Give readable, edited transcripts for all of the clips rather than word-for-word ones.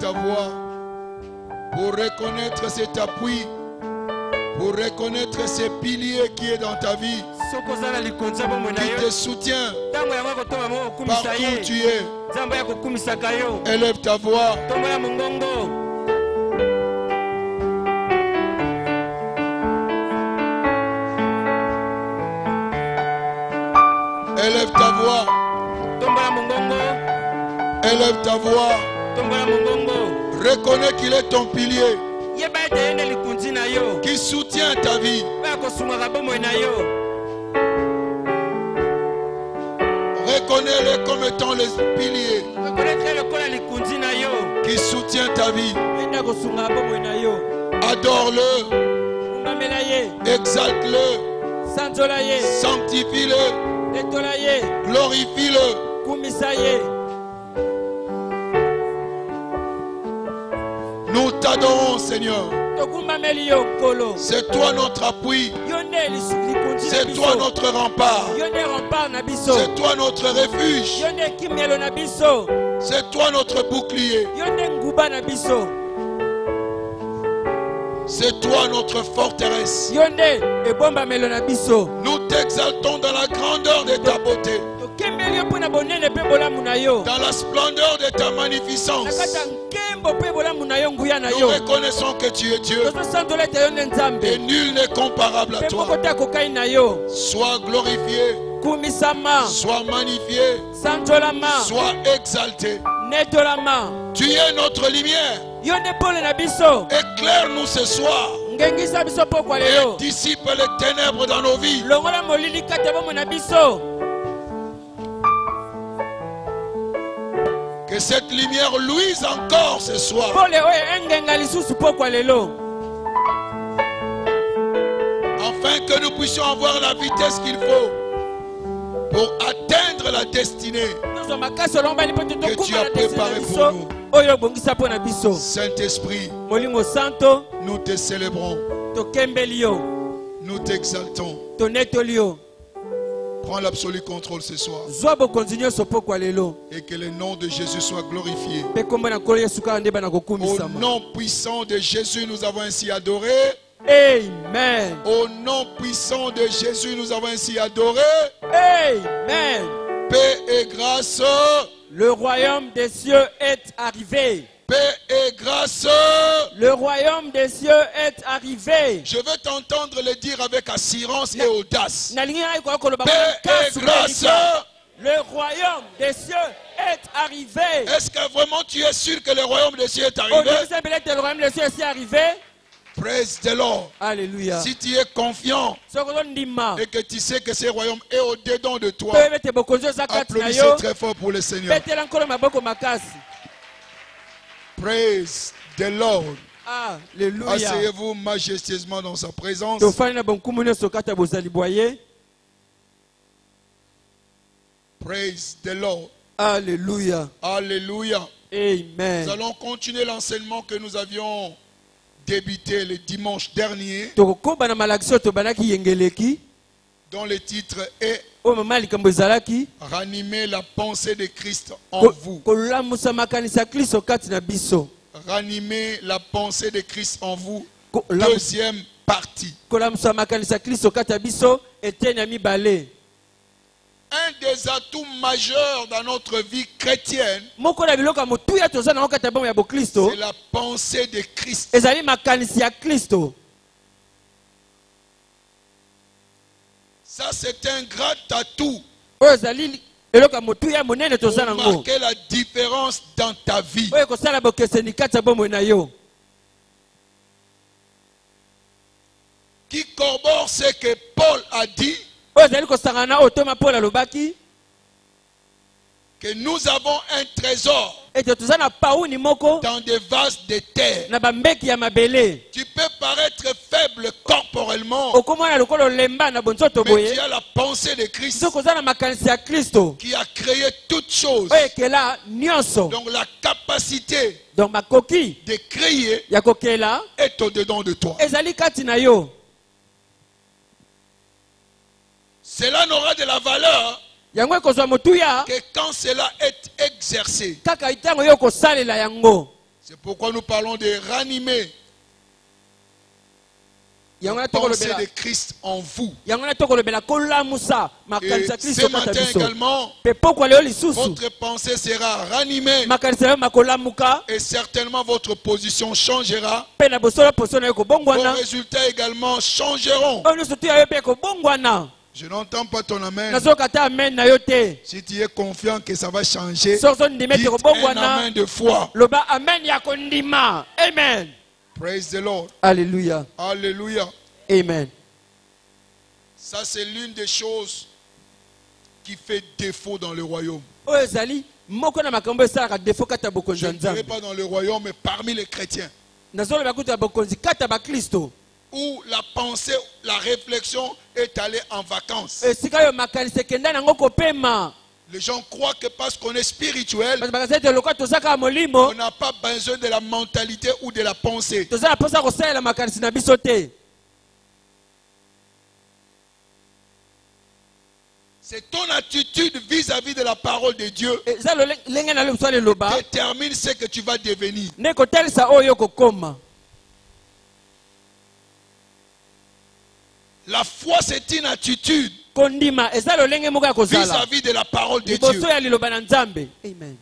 Ta voix pour reconnaître cet appui, pour reconnaître ces piliers qui est dans ta vie, qui te soutient partout où tu es. Élève ta voix. Élève ta voix. Élève ta voix. Reconnais qu'il est ton pilier qui soutient ta vie. Reconnais-le comme étant le pilier qui soutient ta vie. Adore-le, exalte-le, sanctifie-le, glorifie-le. Nous t'adorons, Seigneur. C'est toi notre appui. C'est toi notre rempart. C'est toi notre refuge. C'est toi notre bouclier. C'est toi notre forteresse. Nous t'exaltons dans la grandeur de ta beauté, dans la splendeur de ta magnificence. Nous reconnaissons que tu es Dieu et nul n'est comparable à toi. Sois glorifié, sois magnifié, sois exalté. Tu es notre lumière. Éclaire-nous ce soir et dissipe les ténèbres dans nos vies. Que cette lumière luise encore ce soir. Afin que nous puissions avoir la vitesse qu'il faut pour atteindre la destinée que tu as préparée pour nous. Saint-Esprit, nous te célébrons, nous t'exaltons. Prends l'absolu contrôle ce soir. Et que le nom de Jésus soit glorifié. Au nom puissant de Jésus, nous avons ainsi adoré. Amen. Au nom puissant de Jésus, nous avons ainsi adoré. Amen. Paix et grâce. Le royaume des cieux est arrivé. Paix et grâce. Le royaume des cieux est arrivé. Je veux t'entendre le dire avec assurance et audace. Paix et grâce. Le royaume des cieux est arrivé. Est-ce que vraiment tu es sûr que le royaume des cieux est arrivé? Le royaume des cieux est arrivé. Praise the Lord. Alléluia. Si tu es confiant et que tu sais que ce royaume est au-dedans de toi, applaudissez très fort pour le Seigneur. Praise the Lord. Alléluia. Asseyez-vous majestueusement dans sa présence. Praise the Lord. Alléluia. Alléluia. Amen. Nous allons continuer l'enseignement que nous avions débuté le dimanche dernier, dont le titre est Ranimer la pensée de Christ en vous. Ranimer la pensée de Christ en vous. Deuxième partie. Un des atouts majeurs dans notre vie chrétienne, c'est la pensée de Christ. Ça, c'est un grand atout pour marquer la différence dans ta vie. Qui corrobore ce que Paul a dit, que nous avons un trésor dans des vases de terre. Tu peux paraître faible corporellement, mais tu as la pensée de Christ qui a créé toutes choses. Donc la capacité de créer est au-dedans de toi. Cela n'aura de la valeur que quand cela est exercé. C'est pourquoi nous parlons de ranimer la pensée de Christ en vous. Et ce matin également, votre pensée sera ranimée et certainement votre position changera. Vos résultats également changeront. Je n'entends pas ton amen. Si tu es confiant que ça va changer, dites un amen de foi. Amen. Praise the Lord. Alléluia. Alléluia. Amen. Ça, c'est l'une des choses qui fait défaut dans le royaume. Je ne dirais pas dans le royaume, mais parmi les chrétiens. Où la pensée, la réflexion est allée en vacances. Les gens croient que parce qu'on est spirituel, on n'a pas besoin de la mentalité ou de la pensée. C'est ton attitude vis-à-vis de la parole de Dieu qui détermine ce que tu vas devenir. La foi, c'est une attitude vis-à-vis de la parole de Dieu. Amen.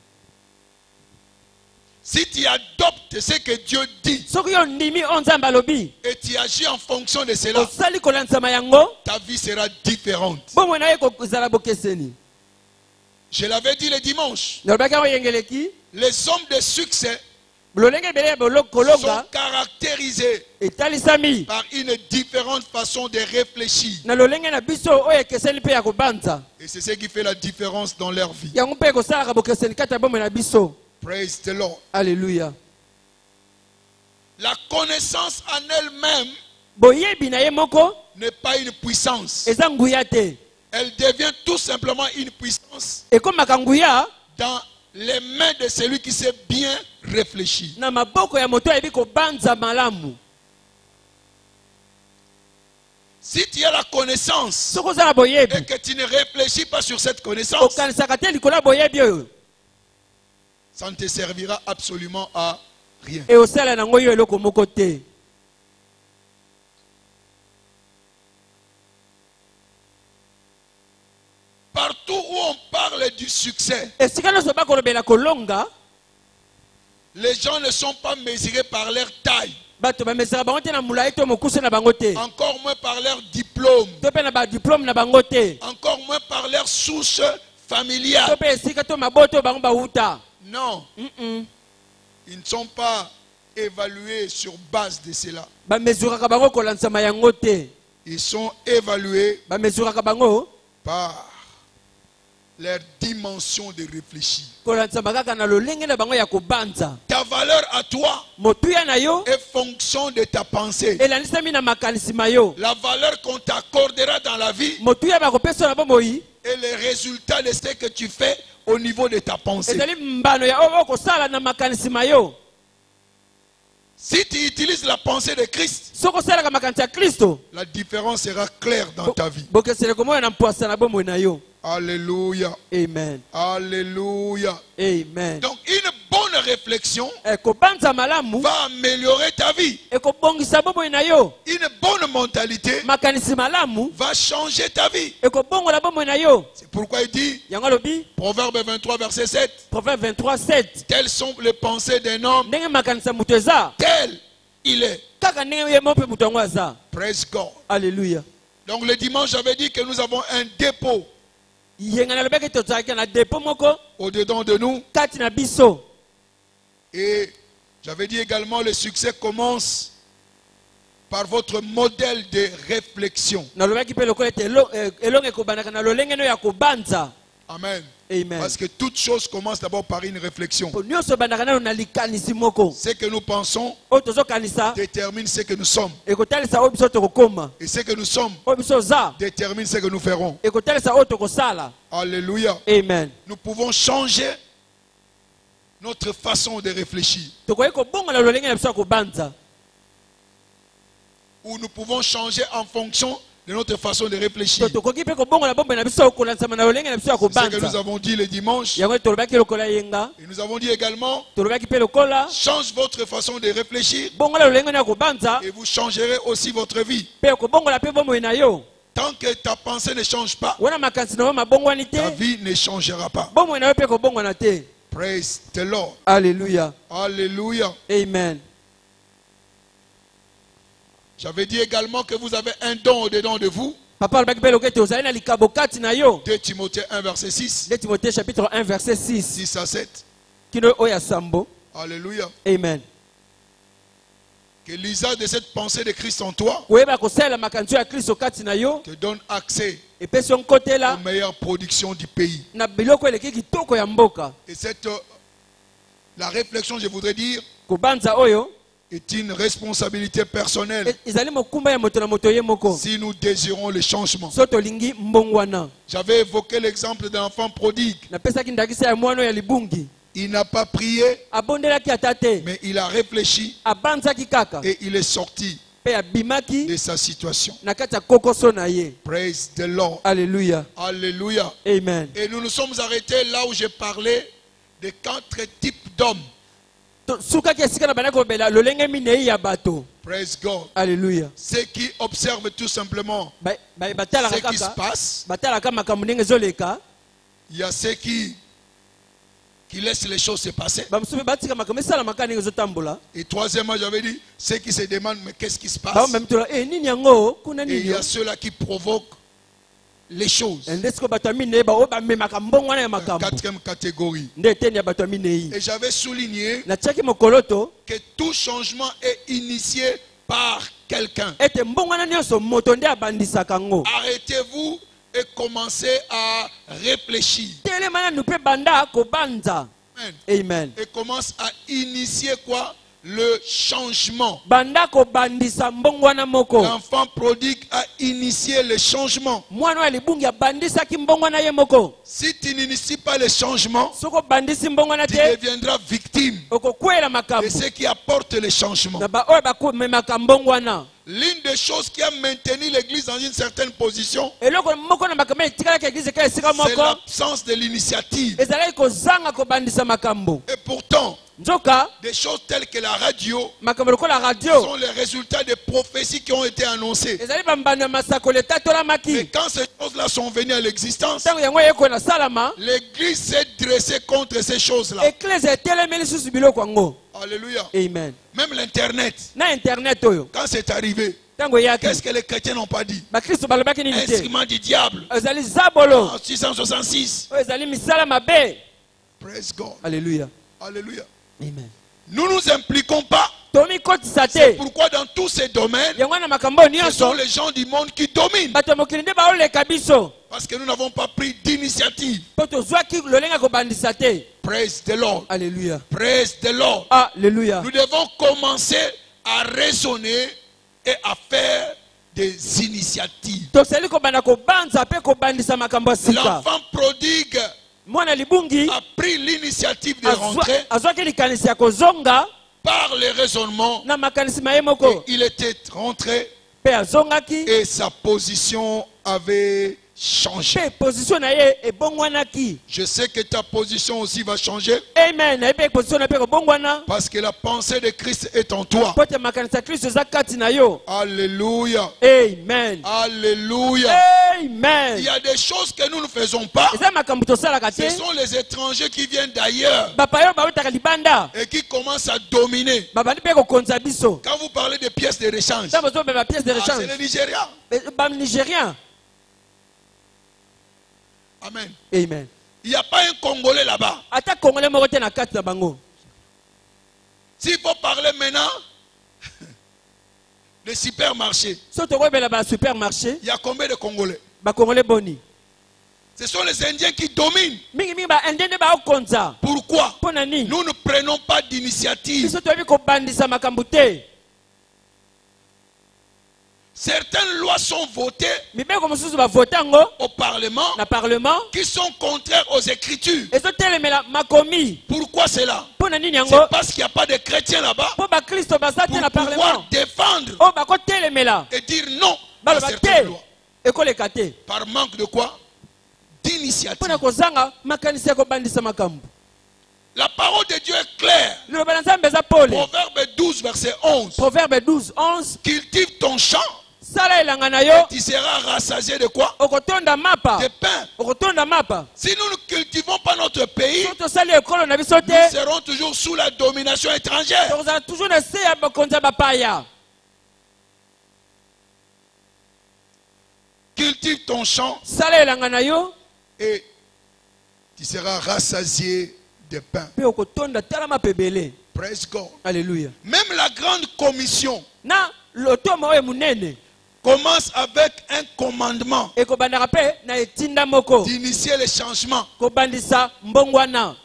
Si tu adoptes ce que Dieu dit et tu agis en fonction de cela, ta vie sera différente. Je l'avais dit le dimanche. Les hommes de succès sont caractérisés par une différente façon de réfléchir. Et c'est ce qui fait la différence dans leur vie. Praise the Lord. Alléluia. La connaissance en elle-même n'est pas une puissance. Elle devient tout simplement une puissance dans les mains de celui qui sait bien réfléchir. Si tu as la connaissance et que tu ne réfléchis pas sur cette connaissance, ça ne te servira absolument à rien. Partout où on parle du succès, les gens ne sont pas mesurés par leur taille, encore moins par leur diplôme, encore moins par leur souche familiale. Non, ils ne sont pas évalués sur base de cela. Ils sont évalués par leur dimension de réfléchir. Ta valeur à toi est fonction de ta pensée. La valeur qu'on t'accordera dans la vie est le résultat de ce que tu fais au niveau de ta pensée. Si tu utilises la pensée de Christ, la différence sera claire dans ta vie. Alléluia. Amen. Alléluia. Amen. Donc une bonne réflexion va améliorer ta vie. Une bonne mentalité va changer ta vie. C'est pourquoi il dit, Proverbe 23 verset 7, Proverbe 23 7, telles sont les pensées d'un homme, tel il est. Praise God. Alléluia. Donc le dimanche j'avais dit que nous avons un dépôt au-dedans de nous. Et j'avais dit également le succès commence par votre modèle de réflexion. Amen. Amen. Parce que toute chose commence d'abord par une réflexion. Ce que nous pensons détermine ce que nous sommes. Et ce que nous sommes détermine ce que nous ferons. Alléluia. Amen. Nous pouvons changer notre façon de réfléchir. Ou nous pouvons changer en fonction de notre façon de réfléchir. C'est ce que nous avons dit le dimanche. Et nous avons dit également, change votre façon de réfléchir et vous changerez aussi votre vie. Tant que ta pensée ne change pas, ta vie ne changera pas. Praise the Lord. Alléluia. Alléluia. Amen. J'avais dit également que vous avez un don au-dedans de vous. 2 Timothée 1 verset 6. 2 Timothée chapitre 1 verset 6. 6 à 7. Alléluia. Amen. Que l'usage de cette pensée de Christ en toi te donne accès aux meilleures productions du pays. Et la réflexion, je voudrais dire, est une responsabilité personnelle si nous désirons le changement. J'avais évoqué l'exemple d'un enfant prodigue. Il n'a pas prié, mais il a réfléchi et il est sorti de sa situation. Praise the Lord. Alléluia. Alléluia. Amen. Et nous nous sommes arrêtés là où j'ai parlé de 4 types d'hommes. Praise God. Alléluia. Ceux qui observent tout simplement ce qui se passe. Il y a ceux qui laissent les choses se passer. Et troisièmement, j'avais dit ceux qui se demandent mais qu'est-ce qui se passe. Et il y a ceux-là qui provoquent les choses. Quatrième catégorie. Et j'avais souligné que tout changement est initié par quelqu'un. Arrêtez-vous et commencez à réfléchir. Amen. Et commence à initier quoi? Le changement. L'enfant prodigue a initié le changement. Si tu n'inities pas le changement, tu deviendras victime de ceux qui apportent le changement. L'une des choses qui a maintenu l'église dans une certaine position, c'est l'absence de l'initiative. Et pourtant, des choses telles que la radio sont les résultats des prophéties qui ont été annoncées. Mais quand ces choses-là sont venues à l'existence, l'église s'est dressée contre ces choses-là. Alléluia. Amen. Même l'internet, quand c'est arrivé, qu'est-ce que les chrétiens n'ont pas dit? Instrument du diable. En 666. Praise God. Alléluia. Alléluia. Amen. Nous ne nous impliquons pas C'est pourquoi dans tous ces domaines, ce sont les gens du monde qui dominent. Parce que nous n'avons pas pris d'initiative. Praise the Lord. Alléluia. Praise the Lord. Alléluia. Nous devons commencer à raisonner et à faire des initiatives. L'enfant prodigue a pris l'initiative de rentrer par les raisonnements. Et il était rentré et sa position avait changé. Je sais que ta position aussi va changer. Parce que la pensée de Christ est en toi. Alléluia. Amen. Alléluia. Amen. Il y a des choses que nous ne faisons pas. Ce sont les étrangers qui viennent d'ailleurs et qui commencent à dominer. Quand vous parlez de pièces de rechange, c'est les Nigériens. Amen. Amen. Il n'y a pas un Congolais là-bas. S'il faut parler maintenant de supermarché, il y a combien de Congolais? Ce sont les Indiens qui dominent. Pourquoi? Nous ne prenons pas d'initiative. Certaines lois sont votées au Parlement qui sont contraires aux Écritures. Pourquoi c'est là? C'est parce qu'il n'y a pas de chrétiens là-bas pour pouvoir défendre et dire non à certaines lois. Par manque de quoi? D'initiative. La parole de Dieu est claire. Proverbe 12, verset 11. Cultive ton champ. Et tu seras rassasié de quoi? De pain. Si nous ne cultivons pas notre pays, nous serons toujours sous la domination étrangère. Cultive ton champ et tu seras rassasié de pain. Praise God. Alléluia. Même la grande commission commence avec un commandement d'initier les changements.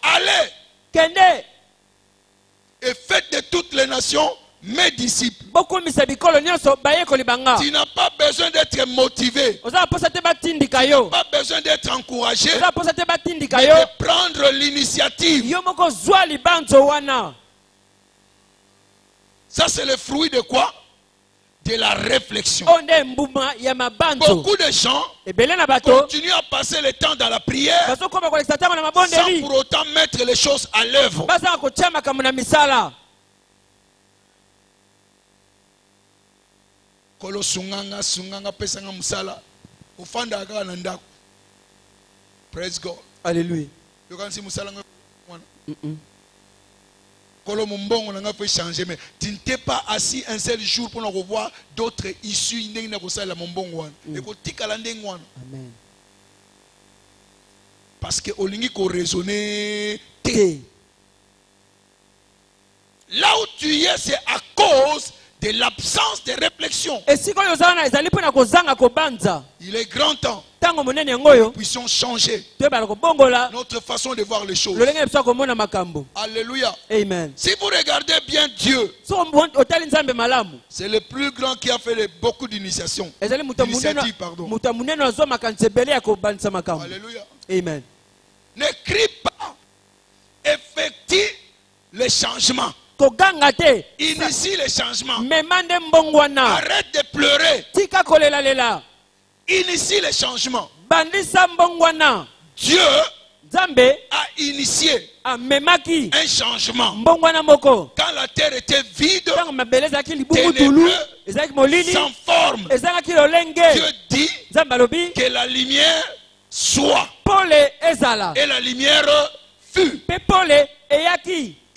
Allez et faites de toutes les nations mes disciples. Tu n'as pas besoin d'être motivé. Tu n'as pas besoin d'être encouragé. Mais de prendre l'initiative. Ça c'est le fruit de quoi? De la réflexion. Beaucoup de gens continuent à passer le temps dans la prière sans pour autant mettre les choses à l'œuvre. Praise God. Alléluia. Mais tu ne t'es pas assis un seul jour pour revoir d'autres issues. Amen. Parce que au ligne qu'on raisonner, là où tu es, c'est à cause de l'absence de réflexion. Il est grand temps que nous puissions changer notre façon de voir les choses. Alléluia. Amen. Si vous regardez bien Dieu, c'est le plus grand qui a fait beaucoup d'initiatives. Alléluia. Amen. Ne crie pas, effectue les changements. Initie les changements. Arrête de pleurer. Initie les changements. Dieu a initié un changement. Quand la terre était vide, ténébreuse, sans forme, Dieu dit que la lumière soit. Et la lumière fut.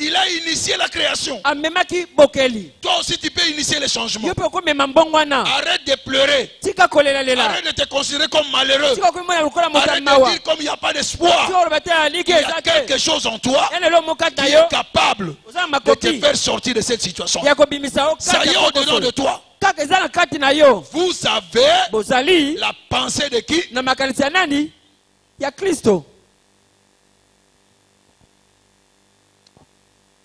Il a initié la création. Toi aussi tu peux initier les changements. Arrête de pleurer. Arrête de te considérer comme malheureux. Arrête de dire comme il n'y a pas d'espoir. Il y a quelque chose en toi qui est capable de te faire sortir de cette situation. Ça y est au-dedans de toi. Vous savez la pensée de qui?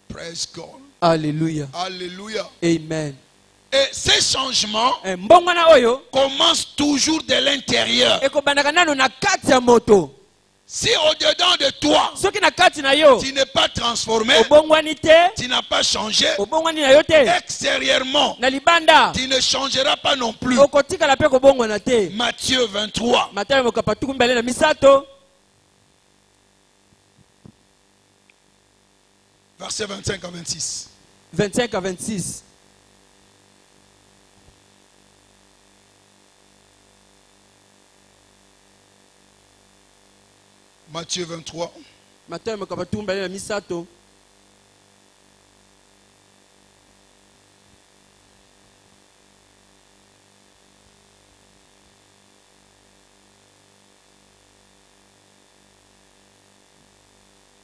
Praise God. Alléluia. Alléluia. Amen. Et ces changements commencent toujours de l'intérieur. Si au-dedans de toi, tu n'es pas transformé, tu n'as pas changé, extérieurement, tu ne changeras pas non plus. Matthieu 23. Versets 25 à 26. 25 à 26. Matthieu 23.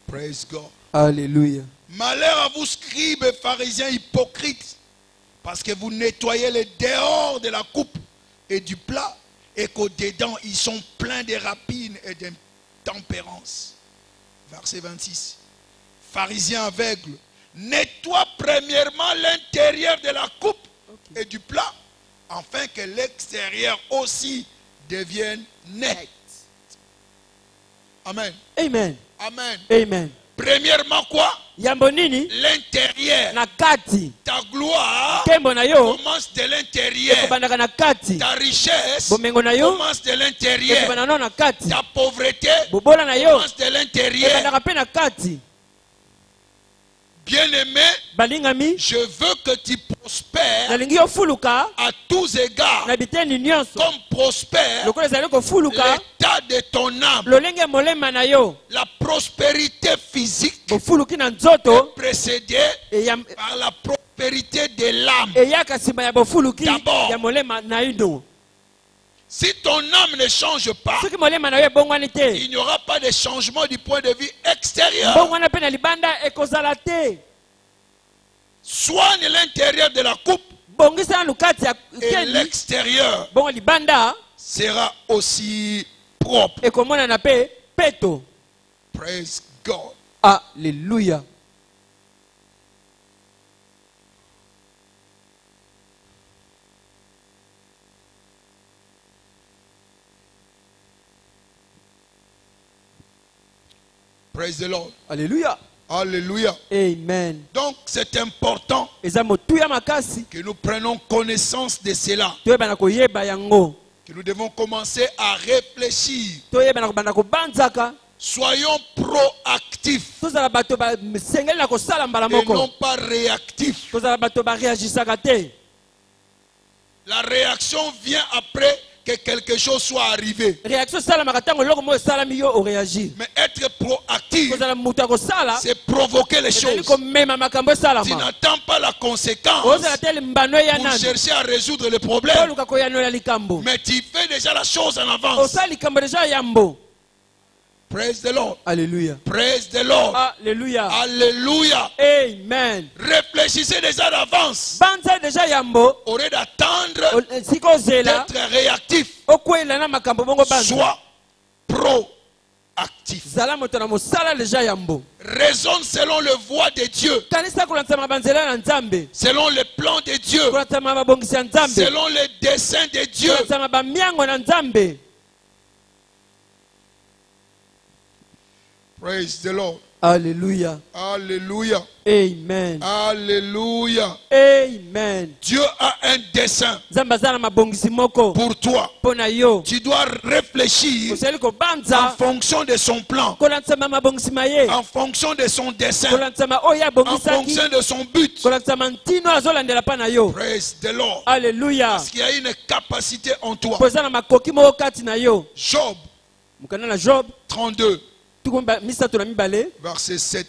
Praise God. Alléluia. Malheur à vous, scribes et pharisiens hypocrites, parce que vous nettoyez les dehors de la coupe et du plat, et qu'au-dedans, ils sont pleins de rapines et d'intempérance. Verset 26. Pharisiens aveugles, nettoie premièrement l'intérieur de la coupe et du plat, afin que l'extérieur aussi devienne net. Amen. Amen. Amen. Amen. Premièrement quoi? L'intérieur. Ta gloire commence de l'intérieur. Ta richesse commence de l'intérieur. Ta pauvreté commence de l'intérieur. Bien-aimé, je veux que tu prospères à tous égards, comme prospère l'état de ton âme. La prospérité physique est précédée par la prospérité de l'âme. D'abord, si ton âme ne change pas, il n'y aura pas de changement du point de vue extérieur. Soigne l'intérieur de la coupe et l'extérieur sera aussi propre. Praise God. Alléluia. Praise the Lord. Alléluia. Alléluia. Amen. Donc c'est important que nous prenions connaissance de cela. Que nous devons commencer à réfléchir. Soyons proactifs et non pas réactifs. La réaction vient après que quelque chose soit arrivé. Mais être proactif, c'est provoquer les choses. Tu n'attends pas la conséquence pour chercher à résoudre le problème, mais tu fais déjà la chose en avance. Praise the Lord. Alléluia. Praise the Lord. Alléluia. Alléluia. Amen. Réfléchissez déjà d'avance. Au lieu d'attendre d'être réactif, sois proactif. Raisonne selon le voie de Dieu, selon le plan de Dieu, selon les desseins de Dieu. Praise the Lord. Alléluia. Alléluia. Amen. Alléluia. Amen. Dieu a un dessein pour toi. Tu dois réfléchir en fonction de son plan, en fonction de son dessein, en fonction de son but. Praise the Lord. Alléluia. Parce qu'il y a une capacité en toi. Job 32. Verset 7.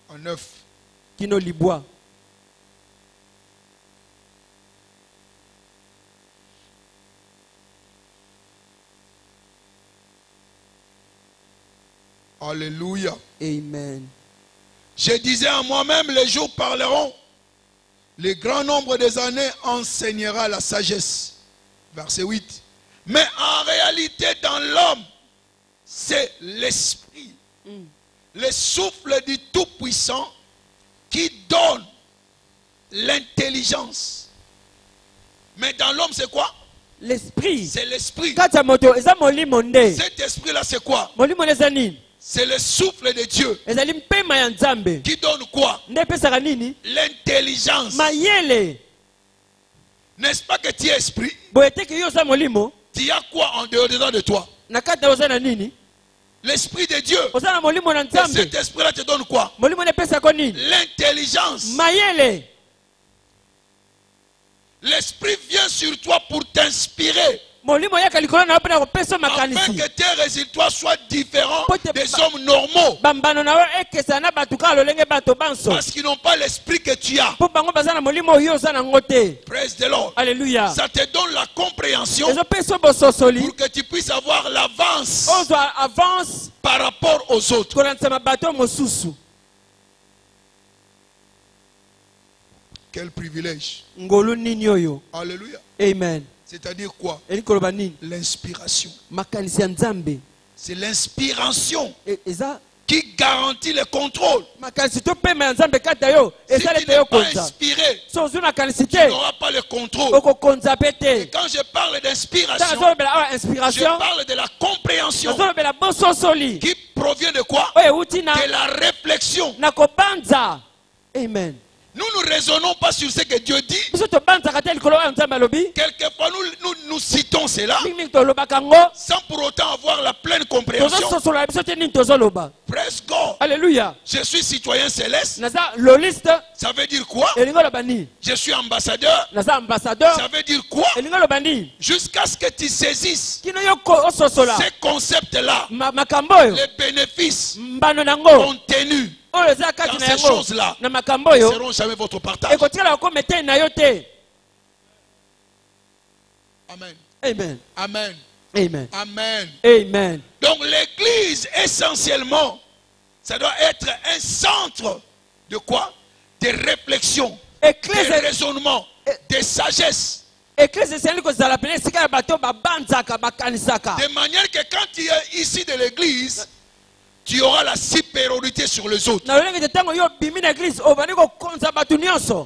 En 9. Kino libwa. Alléluia. Amen. Je disais à moi-même, les jours parleront, le grand nombre des années enseignera la sagesse. Verset 8. Mais en réalité, dans l'homme, c'est l'esprit, le souffle du Tout-Puissant qui donne l'intelligence. Mais dans l'homme, c'est quoi? L'esprit. C'est l'esprit. Cet esprit-là, c'est quoi? C'est le souffle de Dieu qui donne quoi? L'intelligence. N'est-ce pas que tu es esprit? Tu as quoi en dehors de toi? L'esprit de Dieu. Et cet esprit-là te donne quoi? L'intelligence. L'esprit vient sur toi pour t'inspirer. Afin que tes résultats soient différents des hommes normaux. Parce qu'ils n'ont pas l'esprit que tu as. Praise the Lord. Alléluia. Ça te donne la compréhension pour que tu puisses avoir l'avance par rapport aux autres. Quel privilège. Alléluia. Amen. C'est-à-dire quoi? L'inspiration. C'est l'inspiration qui garantit le contrôle. Si tu n'es pas inspiré, tu n'auras pas le contrôle. Et quand je parle d'inspiration, je parle de la compréhension qui provient de quoi? De la réflexion. Amen. Nous ne raisonnons pas sur ce que Dieu dit. Quelquefois, nous citons cela sans pour autant avoir la pleine compréhension. Praise God. Alléluia. Je suis citoyen céleste. Ça veut dire quoi? Je suis ambassadeur. Ça veut dire quoi? Jusqu'à ce que tu saisisses ces concepts-là, les bénéfices contenus dans ces choses-là ne seront jamais votre partage. Amen. Amen. Amen. Amen. Amen. Amen. Donc l'église, essentiellement, ça doit être un centre de quoi? De réflexion, de raisonnement, de sagesse. De manière que quand tu es ici de l'église, tu auras la supériorité sur les autres.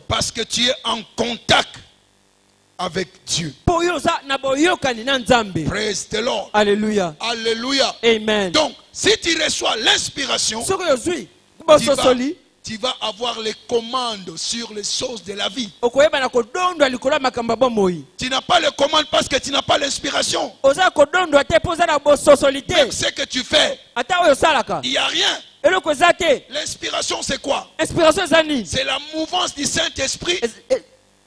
Parce que tu es en contact avec Dieu. Praise the Lord. Alléluia. Alléluia. Amen. Donc, si tu reçois l'inspiration, tu vas avoir les commandes sur les choses de la vie. Tu n'as pas les commandes parce que tu n'as pas l'inspiration. Même ce que tu fais, il n'y a rien. L'inspiration, c'est quoi? C'est la mouvance du Saint-Esprit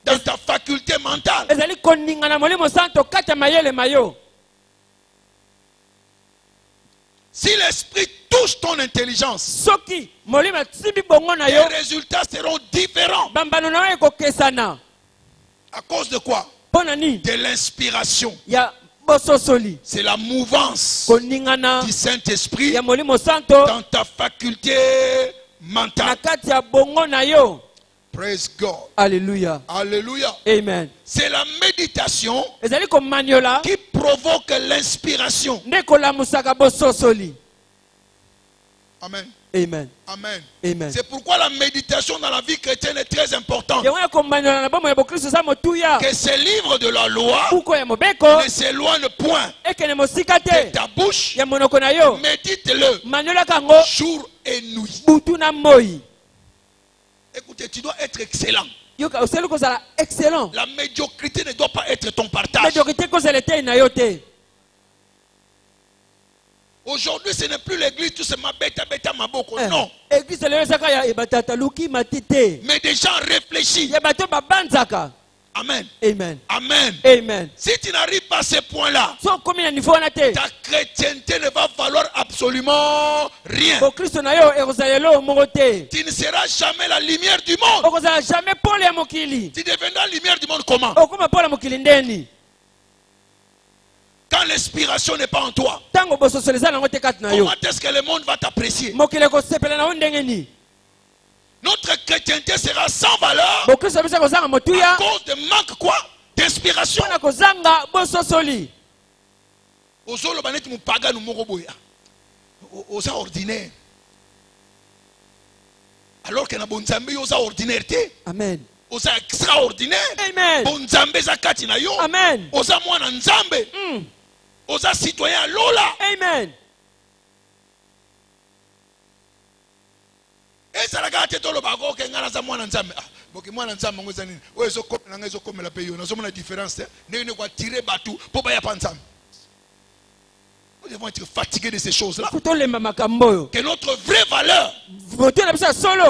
dans ta faculté mentale. Si l'esprit touche ton intelligence, les résultats seront différents. À cause de quoi? De l'inspiration. C'est la mouvance du Saint-Esprit dans ta faculté mentale. Praise God. Alléluia. Alléluia. Amen. C'est la méditation qui provoque l'inspiration. Amen. Amen. Amen. Amen. C'est pourquoi la méditation dans la vie chrétienne est très importante. Que ces livres de la loi ne s'éloignent point de ta bouche. Médite-le jour et nuit. Écoutez, tu dois être excellent. La médiocrité ne doit pas être ton partage. Aujourd'hui, ce n'est plus l'église, tout ce mabeta beta maboko. Non. Mais des gens réfléchis. Amen. Amen. Amen. Amen. Si tu n'arrives pas à ce point-là, ta chrétienté ne va valoir absolument rien. Tu ne seras jamais la lumière du monde. Tu deviendras la lumière du monde comment? Quand l'inspiration n'est pas en toi, comment est-ce que le monde va t'apprécier? Notre chrétienté sera sans valeur à cause de manque quoi? D'inspiration. Ordinaire. Alors que na bonzambe yoza ordinaire. Amen. Oza extraordinaire. Amen. Bonzambe zakati na yo. Amen. Oza mwana nzambe. Oza citoyen lola. Amen. Et ça la gâte tout le bago que ngana za mwana nzambe. Boki mwana nzambe ngoza nini? O ezo comme na ngezo comme la payo. Na zomona différence. Ne ne kwa tirer batu po ba ya panzam. Nous devons être fatigués de ces choses-là. Que notre vraie valeur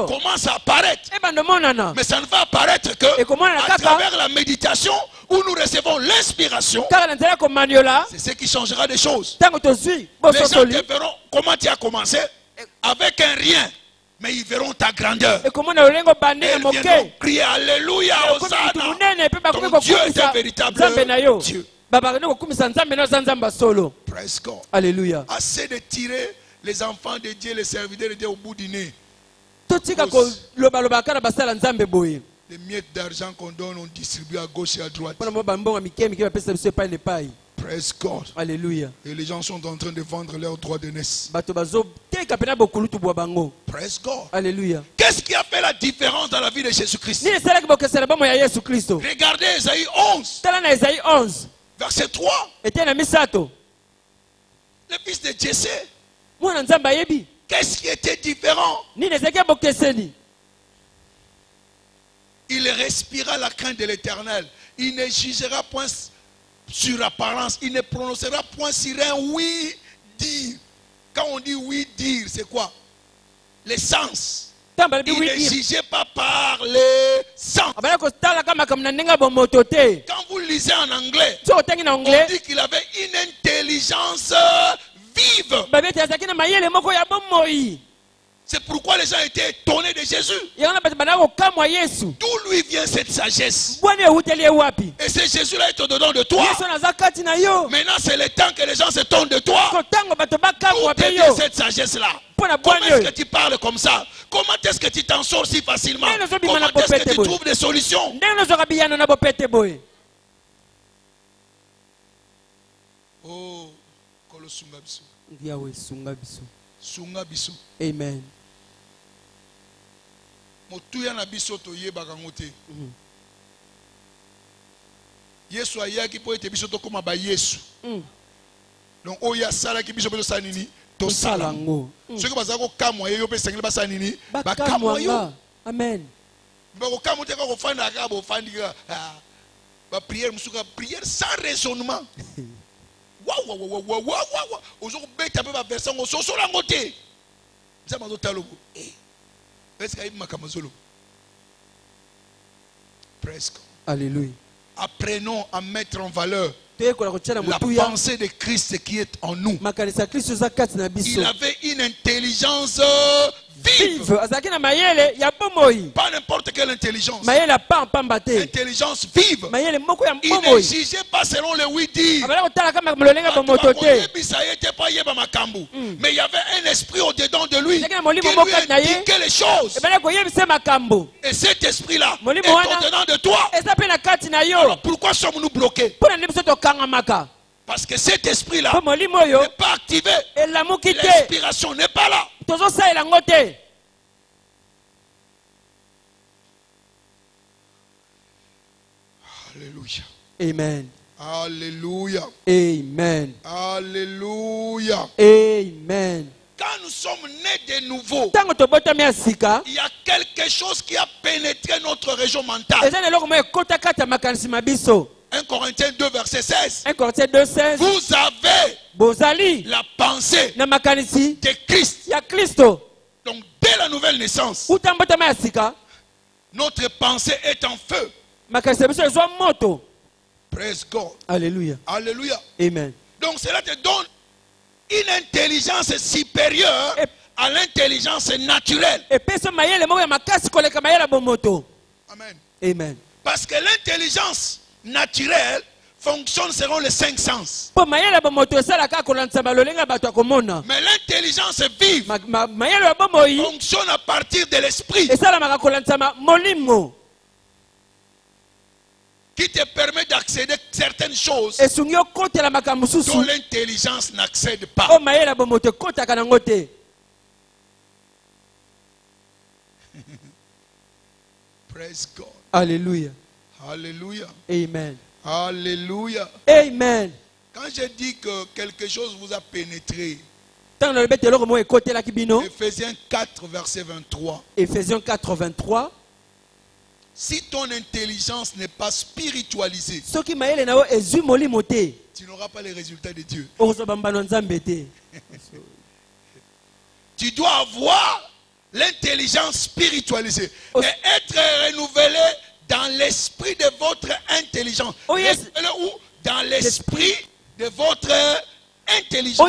commence à apparaître. Mais ça ne va apparaître que à travers la méditation où nous recevons l'inspiration. C'est ce qui changera des choses. Les gens te verront comment tu as commencé avec un rien. Mais ils verront ta grandeur. Et ils viendront crier Alléluia, Hosanna. Ton Dieu est un véritable Dieu. Praise God. Alléluia. Assez de tirer les enfants de Dieu, les serviteurs de Dieu au bout du nez. Les miettes d'argent qu'on donne, on distribue à gauche et à droite. Praise God. Alléluia. Et les gens sont en train de vendre leurs droits de naissance. Praise God. Alléluia. Qu'est-ce qui a fait la différence dans la vie de Jésus-Christ? Regardez Ésaïe 11. Verset 3. Le fils de Jessé. Qu'est-ce qui était différent? Il respira la crainte de l'Éternel. Il ne jugera point sur apparence. Il ne prononcera point sur un oui dire. Quand on dit oui dire, c'est quoi? Les sens. Il ne jugeait pas par les sens. Quand vous lisez en anglais, on dit qu'il avait une intelligence vive. C'est pourquoi les gens étaient étonnés de Jésus. D'où lui vient cette sagesse? Et ce Jésus-là est au-dedans de toi. Maintenant, c'est le temps que les gens se tournent de toi. D'où te vient cette sagesse-là? Comment est-ce que tu parles comme ça? Comment est-ce que tu t'en sors si facilement? Comment est-ce que tu trouves des solutions? Oh, Sunga biso. Amen. Motuya na biso to yebaka ngote. Yesu ayaki po ete biso to koma ba Yesu. Donc oya sala ki biso beso sanini to sala ngo. Ceux baza ko kamwa yo pe sengela basa nini? Ba kamwa yo. Amen. Ba ko kamwa te ko fanda ka bo fandika. Ba prière musuka prière sans raisonnement. Aujourd'hui, bête un peu ma version au sur la montée. Ça m'a dit talobo. Est-ce qu'il y a ma camazolo? Presque. Alléluia. Apprenons à mettre en valeur la pensée de Christ qui est en nous. Il avait une intelligence vive. Pas n'importe quelle intelligence. Intelligence vive. Il ne jugeait pas selon le oui-dire. Mais il y avait un esprit au-dedans de lui qui lui indiquait les choses. Et cet esprit-là est au-dedans de toi. Alors pourquoi sommes-nous bloqués? Parce que cet esprit-là n'est pas activé. L'inspiration n'est pas là. Alléluia. Amen. Alléluia. Amen. Alléluia. Amen. Quand nous sommes nés de nouveau, il y a quelque chose qui a pénétré notre région mentale. 1 Corinthiens 2 verset 16. Vous avez la pensée de Christ. Donc dès la nouvelle naissance, notre pensée est en feu. Praise God. Alléluia. Alléluia. Amen. Donc cela te donne une intelligence supérieure à l'intelligence naturelle. Amen. Amen. Parce que l'intelligence naturelle fonctionne selon les 5 sens. Mais l'intelligence vive fonctionne à partir de l'esprit, qui te permet d'accéder à certaines choses dont l'intelligence n'accède pas. Praise God. Alléluia. Alléluia. Amen. Alléluia. Amen. Quand je dis que quelque chose vous a pénétré, Ephésiens 4, verset 23. Ephésiens 4, 23. Si ton intelligence n'est pas spiritualisée, tu n'auras pas les résultats de Dieu. Tu dois avoir l'intelligence spiritualisée et être renouvelé dans l'esprit de votre intelligence. Oh, yes. Ou dans l'esprit de votre intelligence.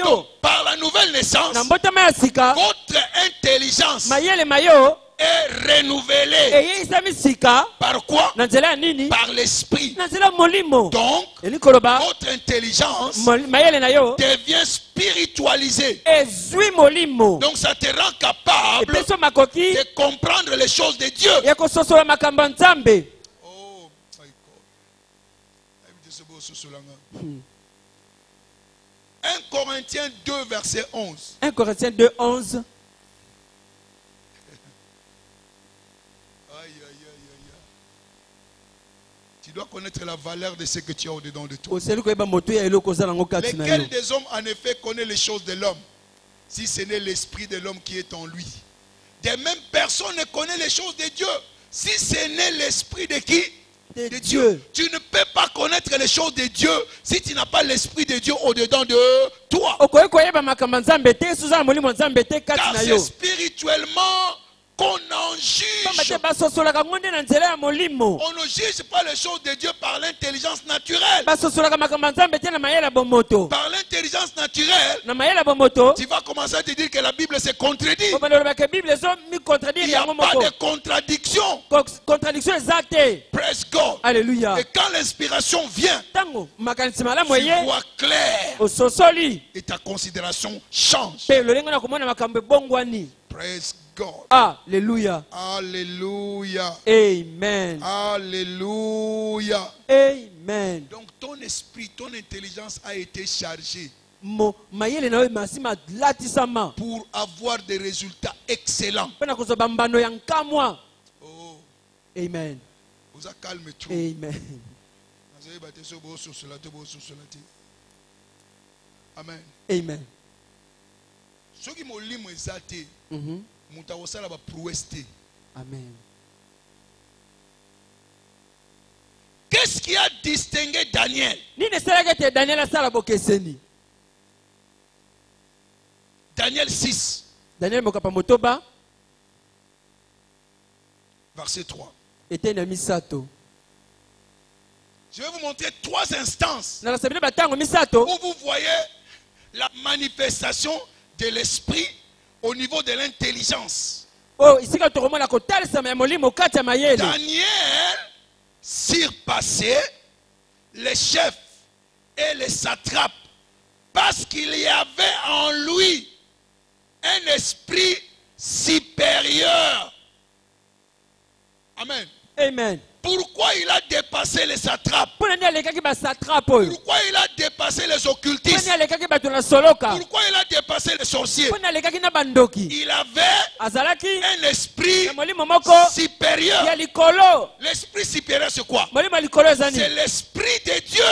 Donc, par la nouvelle naissance, votre intelligence est renouvelée. Par quoi? Par l'esprit. Donc, votre intelligence devient spiritualisée. Donc, ça te rend capable de comprendre les choses de Dieu. Oh, my God. 1 Corinthiens 2, verset 11. 1 Corinthiens 2, 11. Tu dois connaître la valeur de ce que tu as au-dedans de toi. Lequel des hommes en effet connaît les choses de l'homme, si ce n'est l'esprit de l'homme qui est en lui? De même, personne ne connaît les choses de Dieu, si ce n'est l'esprit de qui? De Dieu. Tu ne peux pas connaître les choses de Dieu si tu n'as pas l'esprit de Dieu au-dedans de toi. Car c'est spirituellement qu'on en juge. On ne juge pas les choses de Dieu par l'intelligence naturelle. Par l'intelligence naturelle, tu vas commencer à te dire que la Bible se contredit. Il n'y a pas de contradiction. Praise God. Alléluia. Et quand l'inspiration vient, tu vois clair et ta considération change. Praise God. Alléluia. Alléluia. Amen. Alléluia. Amen. Donc ton esprit, ton intelligence a été chargée pour avoir des résultats excellents. Oh. Amen. Vous a calmé trop. Amen. Amen. Amen. Ceux qui m'ont lu mon exalté, Amen. Qu'est-ce qui a distingué Daniel? Daniel 6. Daniel Mokapamotoba. Verset 3. Je vais vous montrer 3 instances où vous voyez la manifestation de l'esprit au niveau de l'intelligence. Daniel surpassait les chefs et les satrapes parce qu'il y avait en lui un esprit supérieur. Amen. Amen. Pourquoi il a dépassé les satrapes? Pourquoi il a dépassé les occultistes? Pourquoi il a dépassé les sorciers? Il avait un esprit supérieur. L'esprit supérieur, c'est quoi? C'est l'esprit de Dieu.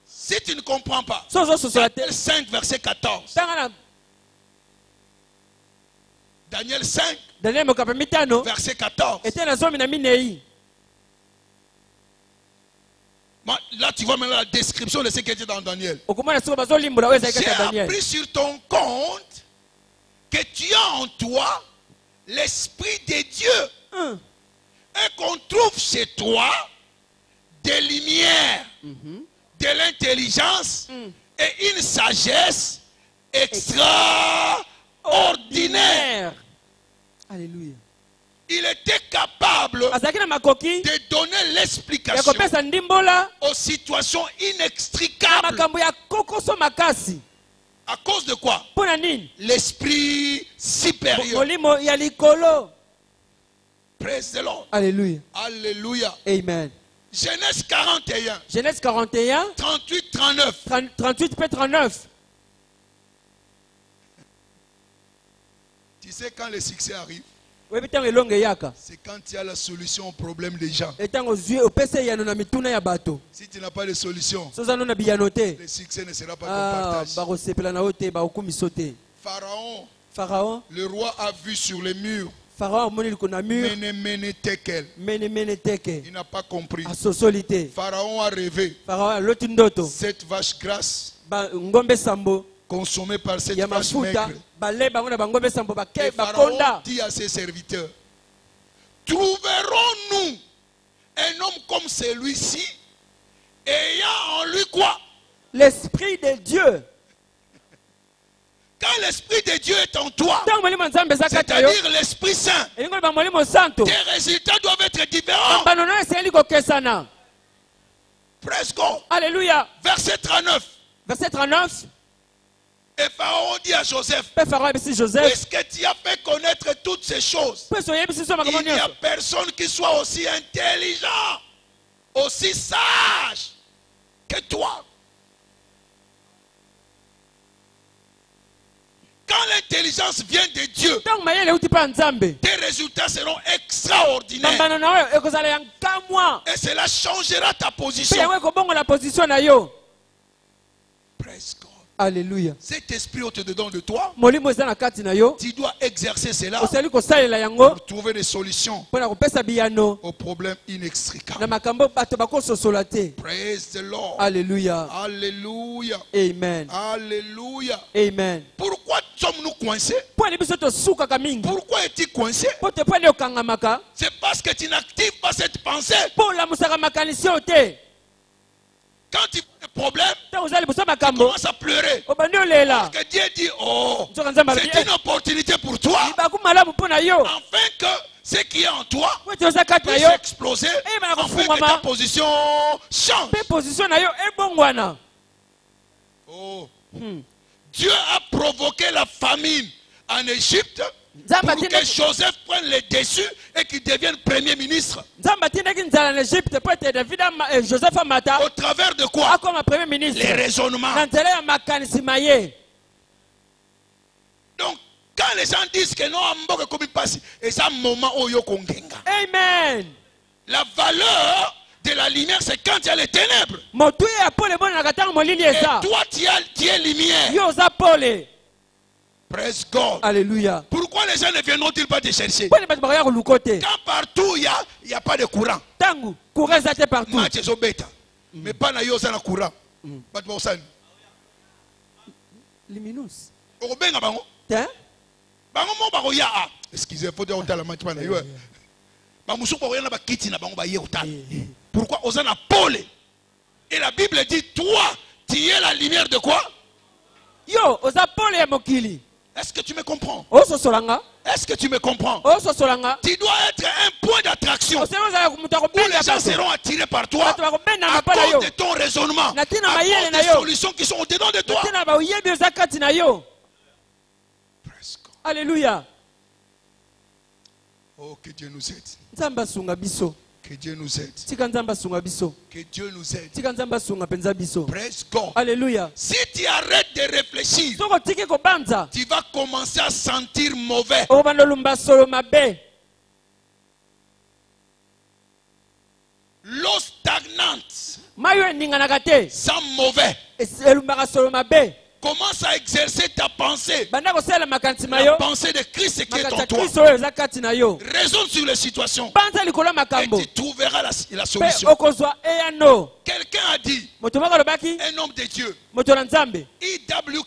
Si tu ne comprends pas, Daniel 5, verset 14. Daniel 5, verset 14. Là, tu vois maintenant la description de ce qui était dans Daniel. J'ai appris sur ton compte que tu as en toi l'Esprit de Dieu et qu'on trouve chez toi des lumières, de l'intelligence et une sagesse extraordinaire. Alléluia. Il était capable de donner l'explication aux situations inextricables. À cause de quoi? L'esprit supérieur. Praise the Lord. Alléluia. Alléluia. Amen. Genèse 41. Genèse 41. 38, 39. 38 puis 39. Tu sais quand le succès arrive? C'est quand il y a la solution au problème des gens. Si tu n'as pas de solution, le succès ne sera pas ton partage. Pharaon, le roi a vu sur les murs. Mene Tekel. Il n'a pas compris. Pharaon a rêvé. Cette vache grasse consommée par cette vache maigre. Et Pharaon dit à ses serviteurs, trouverons-nous un homme comme celui-ci ayant en lui quoi? L'Esprit de Dieu. Quand l'Esprit de Dieu est en toi, c'est-à-dire l'Esprit Saint, tes résultats doivent être différents. Praise God. Alléluia. Verset 39. Verset 39. Et Pharaon dit à Joseph, puisque tu as fait connaître toutes ces choses, il n'y a personne qui soit aussi intelligent, aussi sage que toi. Quand l'intelligence vient de Dieu, tes résultats seront extraordinaires. Et cela changera ta position. Praise God. Alléluia. Cet esprit au-dedans de toi, tu dois exercer cela pour trouver des solutions aux problèmes inextricables. Praise the Lord. Alléluia. Alléluia. Amen. Alléluia. Amen. Pourquoi sommes-nous coincés? Pourquoi es-tu coincé? C'est parce que tu n'actives pas cette pensée. Quand tu as des problèmes, tu commences à pleurer. Parce que Dieu dit, oh, c'est une opportunité pour toi. Afin que ce qui est en toi puisse exploser. Afin que ta position change. Oh. Dieu a provoqué la famine en Égypte pour que Joseph prenne le dessus et qu'il devienne premier ministre. Au travers de quoi? Les raisonnements. Donc, quand les gens disent que non, c'est un moment où il Amen. La valeur de la lumière, c'est quand il y a les ténèbres. Et toi, tu es lumière. Praise God. Alléluia. Pourquoi les gens ne viendront-ils pas te chercher? Quand partout il n'y a pas de courant. Mais pas na yosa na courant. Luminous. Excusez, faut dire la match. Pourquoi Osana Paul? Et la Bible dit, toi, tu es la lumière de quoi? Yo, osa Paul ya mokili. Est-ce que tu me comprends? Est-ce que tu me comprends? Tu dois être un point d'attraction où les gens seront attirés par toi à cause de ton raisonnement, à cause des solutions qui sont au-dedans de toi. Alléluia. Oh, que Dieu nous aide. Que Dieu nous aide. Que Dieu nous aide. Praise God. Alléluia. Si tu arrêtes de réfléchir, tu vas commencer à sentir mauvais. L'eau stagnante, sans mauvais, commence à exercer ta pensée. La pensée de Christ qui est en toi. Raisonne sur les situations et tu trouveras la solution. Quelqu'un a dit, un homme de Dieu, E.W.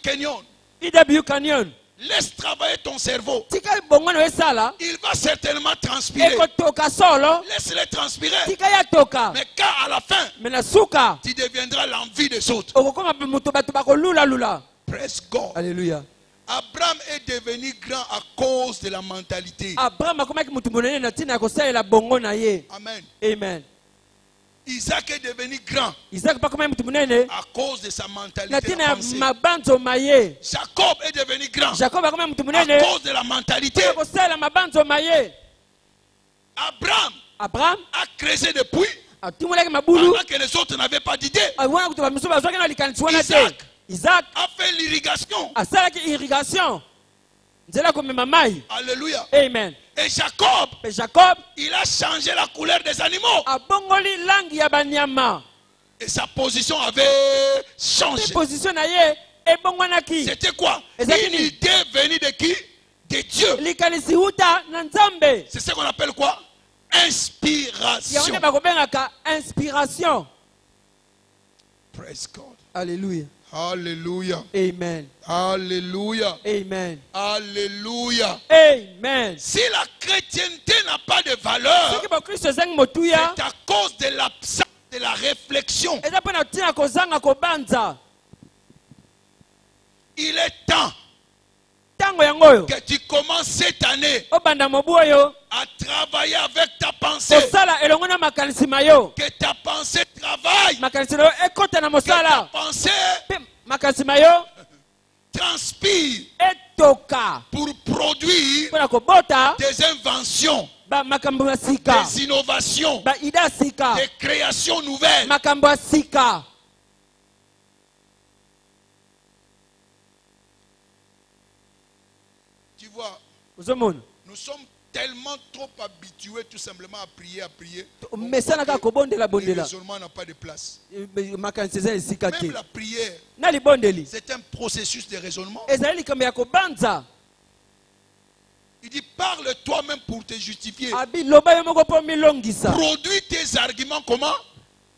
Kenyon, Laisse travailler ton cerveau. tika bongo na esala Il va certainement transpirer. ekotoka solo Laisse-le transpirer. tika ya toka Mais quand à la fin, mena suka tu deviendras l'envie des autres. okokoma muto bato bakolula lula. Praise God. Alléluia. Abraham est devenu grand à cause de la mentalité. Abraham akomaki mutu monene na tina kosalela bongo na ye. Amen. Amen. Isaac est devenu grand Isaac pa komaki mutu monene à cause de sa mentalité. na tina à penser. mabanzo maye. Jacob est devenu grand Jacob akomaki mutu à monene cause de la mentalité. kosalela mabanzo maye. Abraham Abraham a creusé des puits atimolaki mabulu pendant que les autres n'avaient pas d'idée. wana kutu bamiso bazwaki na likanisi wana te. Isaac Isaac a fait l'irrigation. asalaki irrigation nzela komema mai. Alléluia. Amen. Et Jacob, Pe Jacob il a changé la couleur des animaux. abongoli langi ya banyama. Et sa position avait Pe changé. position na ye ebongwanaki. C'était quoi? Ezaki Une nini? idée venue de qui? De Dieu. likanisi huta na nzambe. C'est ce qu'on appelle quoi? Inspiration. yango nde bakobengaka inspiration. Praise God. Alléluia. Alléluia. Amen. Alléluia. Amen. Alléluia. Amen. Si la chrétienté n'a pas de valeur, soki bakristo ezangi motuya c'est à cause de l'absence de la réflexion. eza mpo na ntina kozanga kobanza. Il est temps ntango yango oyo que tu commences cette année obanda mobu oyo à travailler avec ta pensée. kosala elongo na makanisi mayo. Que ta pensée travaille. makanisi na yo ekota na Que ta mosala. pensée Pe makanisi mayo transpire etoka pour produire mpo na kobota des inventions, makambo ya sika, des innovations, baide ya sika, des créations nouvelles. makambo ya sika. Tu vois, ozomona nous sommes tellement trop habitués tout simplement à prier, mesana kaka kobondela Le bondela raisonnement n'a pas de place. makanisi eza esika te. Même la prière, na libondeli c'est un processus de raisonnement. ezali likambo ya kobanza. Il dit, parle toi-même pour te justifier. abi loba yo moko mpo milongisa. Produis tes arguments comment?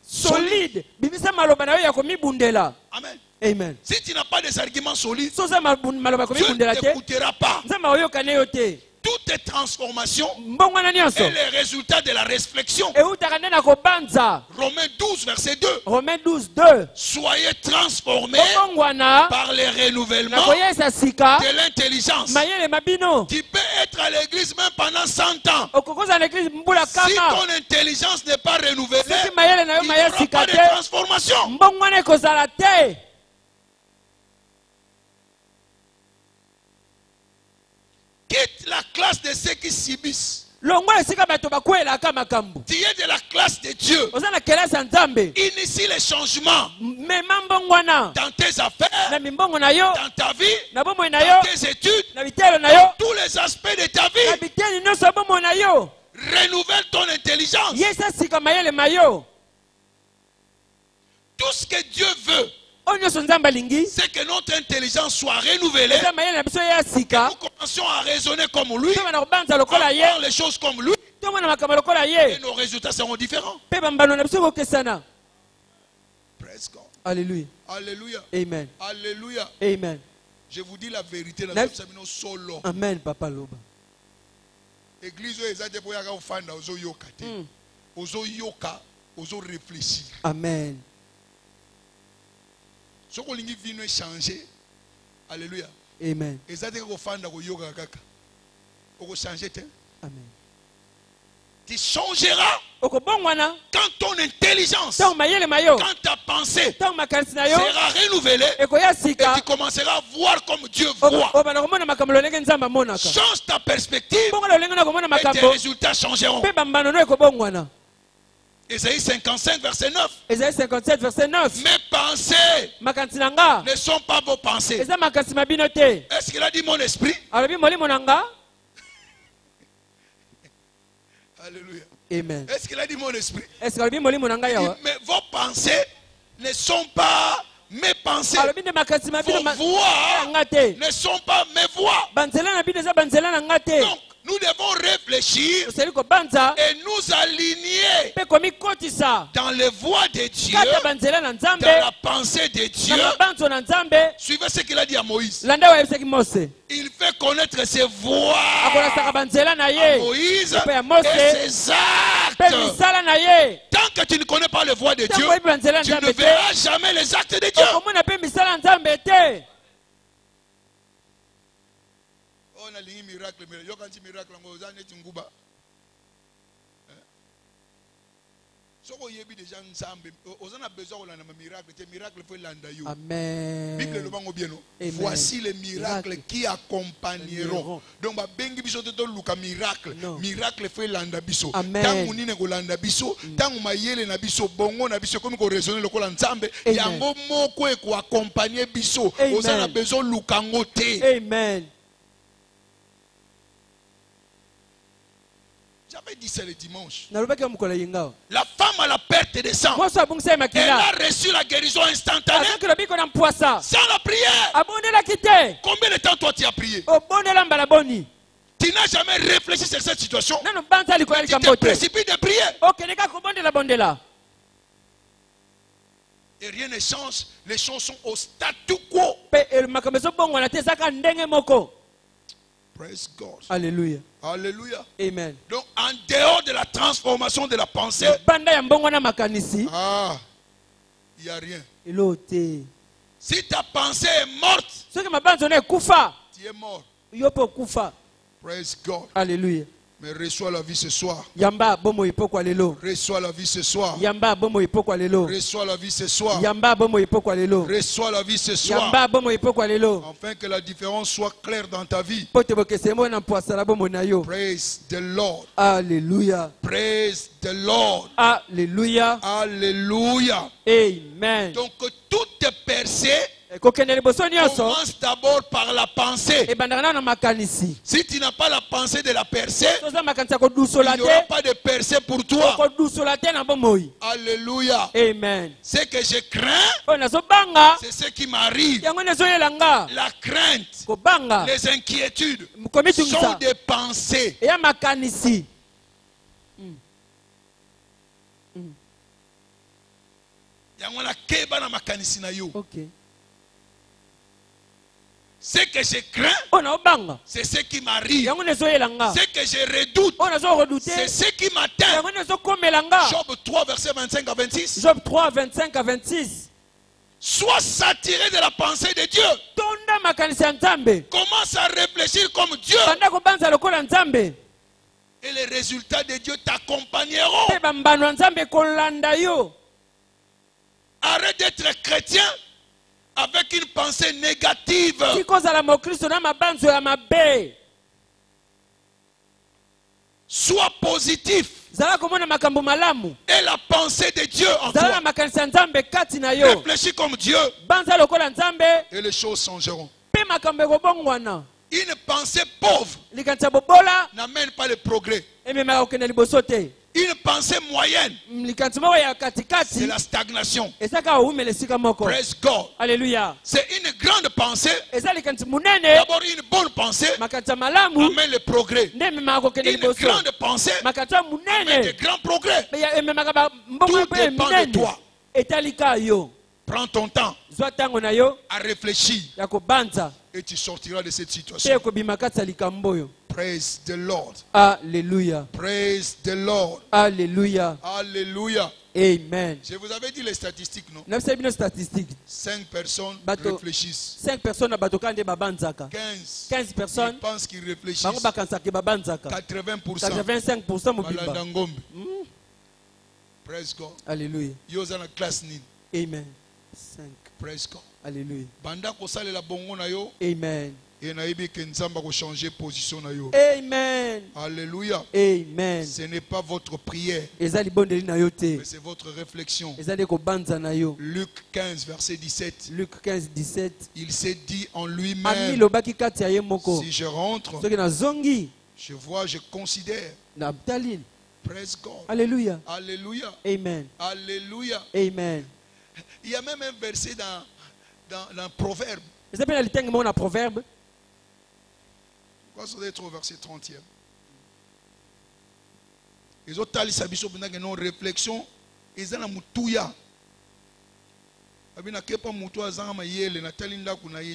solide bimisa maloba na yo ya komibundela. Amen. Amen. Si tu n'as pas des arguments solides, so oza maloba ya Dieu ne komibundela te t'écoutera pas. nzambe aoyokana yo te. Toutes tes transformations mbongwana nyonso et les résultats de la réflexion. eutaka nde na kobanza. Romains 12, verset 2. Romains 12:2. Soyez transformés obongwana par les na renouvellements koyesa sika de l'intelligence. mayele mabino. Tu peux être à l'église même pendant 100 ans. okokoza na eglise mbula Si kama ton intelligence n'est pas renouvelée, soki mayele na yo il n'y maya aura sika pas de te transformation. mbongwana ekozala te. Quitte la classe de ceux qui subissent. longola esika bato bakwelaka makambo. Tu es de la classe de Dieu. oza na kelasi ya nzambe Initie les changements mema mbongwana dans tes affaires, na mimbongo na yo dans ta vie, na bomoi na dans yo tes études, na bitelo na yo tous les aspects de ta na vie. biteni nyonso ya bomoi na yo. Renouvelle ton intelligence. yesa sika mayele ma yo. Tout ce que Dieu veut, oyo nyonso nzambe alingi c'est que notre intelligence soit renouvelée. eza mayele na biso ya sika Nous commencions à raisonner comme lui, toma na kobanza à lokola ye voir les choses comme lui, tomona makambo lokola et ye nos résultats seront différents. mpe bambano na biso ekokesana. Praise God. Alléluia. Alléluia. Amen. Alléluia. Amen. Je vous dis la vérité dans Na- ce séminaire solo. Amen papa loba. Église oyo eza te mpo yaka ofanda ozoyoka te. Ozoyoka, ozo réfléchir. Amen. Soki olingi vino échanger, alléluia. Amen. Eza te kaka ofanda koyoka kaka. Okochange te. Amen. Tu changeras okobongwana quand ton intelligence, ntango mayele ma yo quand ta pensée ntango makanisi na yo sera renouvelée, ekoya et sika tu commenceras à voir comme Dieu voit. obanda komona makambo lolenge nzambe amonaka. Change ta perspective bongo lolenge na komona et tes makambo résultats changeront. mpe bambano no ekobongwana. Ésaïe 55, verset 9. Esaïe 57 verset 9. Mes pensées makanisi na nga ne sont pas vos pensées. eza makanisi mabino te. Est-ce qu'il a dit mon esprit? alobi molimo na nga. Alléluia. Amen. Est-ce qu'il a dit mon esprit? Est-ce que alobi molimo na nga Il dit, yawa mais vos pensées ne sont pas mes pensées. alobi nde makanisi mabino Vos voix nga te ne sont pas mes voix. banzela na bino eza banzela na nga te. Donc, nous devons réfléchir et nous aligner dans les voies de Dieu, dans la pensée de Dieu. Suivez ce qu'il a dit à Moïse. Il fait connaître ses voies à Moïse et ses actes. Tant que tu ne connais pas les voies de Dieu, tu ne verras jamais les actes de Dieu. On a lié miracle, mais yo kanti miracle ngo za neti nguba. Soko yebi déjà nzambe, ozana besoin de landa miracle, te miracle faut landa yo. Amen. Bible le bango bien. Voici les miracles qui accompagneront. Donc ba bengi biso to luka miracle. Miracle faut landa biso. Tangu nine ko landa biso, tangu mayele na biso bongo na biso comme ko raisonner lokola nzambe, yango moko e ko accompagner biso. Ozana besoin luka ngote. Amen. J'avais dit ça le dimanche. La femme à la perte de sang, elle a reçu la guérison instantanée sans la prière. Combien de temps toi tu as prié? Tu n'as jamais réfléchi sur cette situation. Tu te précipites de prier. Et rien ne change. Les choses sont au statu quo. Praise God. Alléluia. Alléluia. Amen. Donc en dehors de la transformation de la pensée, il n'y a rien. Si ta pensée est morte, tu es mort. Praise God. Alléluia. Mais reçois la vie ce soir. Reçois la vie ce soir. Reçois la vie ce soir. Reçois la vie ce soir. Afin que la différence soit claire dans ta vie. Praise the Lord. Alléluia. Praise the Lord. Alléluia. Alléluia. Amen. Donc toutes tes percées commence d'abord par la pensée. Si tu n'as pas la pensée de la percée, il n'y aura pas de percée pour toi. Alléluia. Amen. Ce que je crains, c'est ce qui m'arrive. La crainte, les inquiétudes sont des pensées. Okay. Ce que je crains, c'est ce qui m'arrive. Ce que je redoute, c'est ce qui m'atteint. Job 3, verset 25 à 26. Job 3, 25 à 26. Sois saturé de la pensée de Dieu. Commence à réfléchir comme Dieu. Et les résultats de Dieu t'accompagneront. Arrête d'être chrétien avec une pensée négative. Sois positif. Et la pensée de Dieu en toi. Réfléchis comme Dieu. Et les choses changeront. Une pensée pauvre n'amène pas le progrès. Une pensée moyenne, c'est la stagnation. Praise God. Alléluia. C'est une grande pensée. D'abord une bonne pensée amène le progrès. Une grande pensée amène de grands progrès. Tout dépend de toi. Prends ton temps à réfléchir et tu sortiras de cette situation. Praise the Lord. Alléluia. Praise the Lord. Alléluia. Alléluia. Amen. Je vous avais dit les statistiques, non? 5 personnes réfléchissent. 5 personnes 15 personnes ils pensent qu'ils réfléchissent. 80%. 85%. Praise God. Alléluia. Yozana class nin. Amen. 5. Praise God. Alléluia. Banda ko salela bongo na yo. Amen. Et naïbi que nzamba ko changer position na yo. Amen. Alléluia. Amen. Ce n'est pas votre prière, mais c'est votre réflexion. Luc 15 verset 17. Luc 15 17. Il s'est dit en lui-même, si je rentre, je vois, je considère. Praise God. Alléluia. Alléluia. Amen. Alléluia. Amen. Il y a même un verset dans Proverbe. Proverbe. Quoi, ça doit être au verset 30e. Ils ont tali sabiso pendant que nos réflexions, ils ont la moutouya.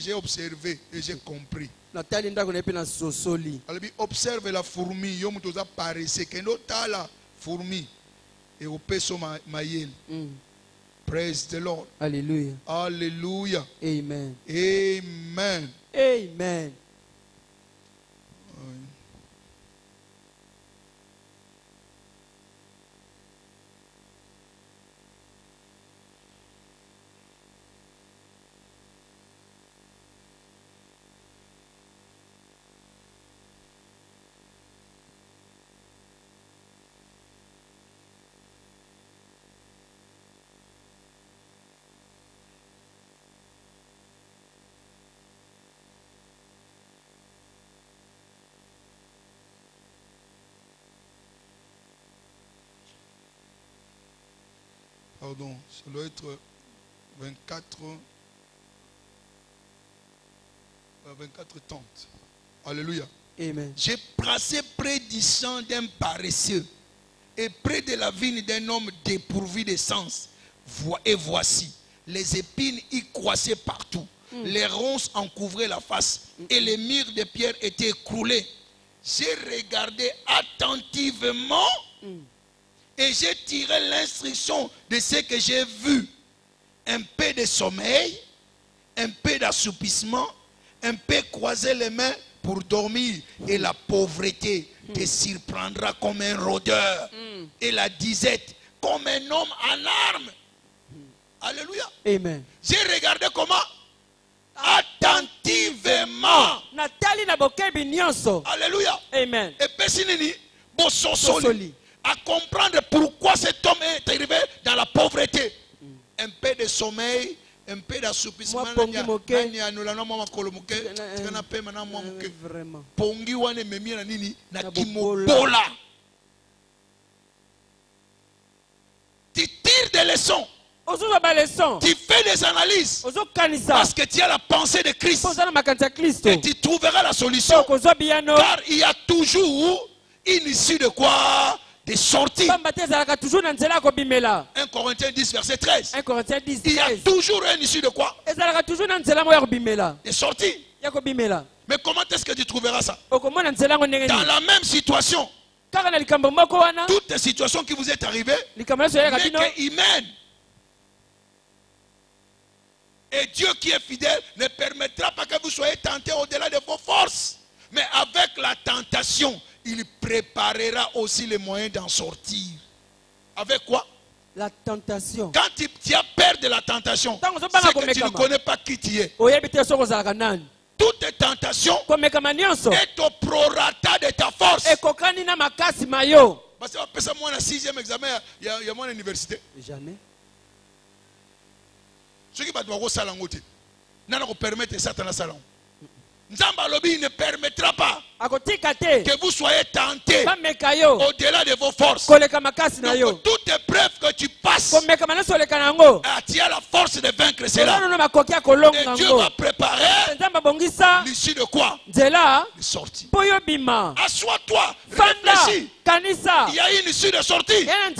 J'ai observé et j'ai compris. Observe la fourmi. Yo mutoza paresse. Kendo tala fourmi. Et au peso mayel. Praise the Lord. Alléluia. Alléluia. Amen. Amen. Amen. Pardon, ça doit être 24 tentes. Alléluia. Amen. J'ai passé près du champ d'un paresseux et près de la vigne d'un homme dépourvu de sens. Et voici, les épines y croissaient partout. Les ronces en couvraient la face et les murs de pierre étaient écroulés. J'ai regardé attentivement et j'ai tiré l'instruction de ce que j'ai vu. Un peu de sommeil, un peu d'assoupissement, un peu croiser les mains pour dormir. Et la pauvreté te surprendra comme un rôdeur. Et la disette comme un homme en armes. Alléluia. Amen. J'ai regardé comment? Attentivement. Alléluia. Amen. Et personne Bossosoli. À comprendre pourquoi cet homme est arrivé dans la pauvreté. Un peu de sommeil, un peu d'assoupissement. Vraiment. Tu tires des leçons. Tu fais des analyses. Parce que tu as la pensée de Christ. Et tu trouveras la solution. Car il y a toujours une issue de quoi? Des sorties. 1 Corinthiens 10 verset 13. Il y a toujours une issue de quoi? Des sorties. Mais comment est-ce que tu trouveras ça? Dans la même situation. Toutes les situations qui vous est arrivées, mais qu'il mène. Et Dieu qui est fidèle ne permettra pas que vous soyez tentés au-delà de vos forces. Mais avec la tentation, il préparera aussi les moyens d'en sortir. Avec quoi? La tentation. Quand tu as peur de la tentation, c'est que tu ne connais pas qui tu es. Toute tentation est au prorata de ta force. Parce que moi, dans le 6e examen, il y a mon université. Jamais. Ce qui va devoir faire l'angoté. N'a pas permettre ça dans la salon. Nzamba Lobi ne permettra pas que vous soyez tentés au-delà de vos forces. Donc, toute épreuve que tu passes, tu as la force de vaincre cela. Et Dieu va préparer l'issue de quoi? De sortie. Assois-toi, réfléchis. Il y a une issue de sortie. Amen.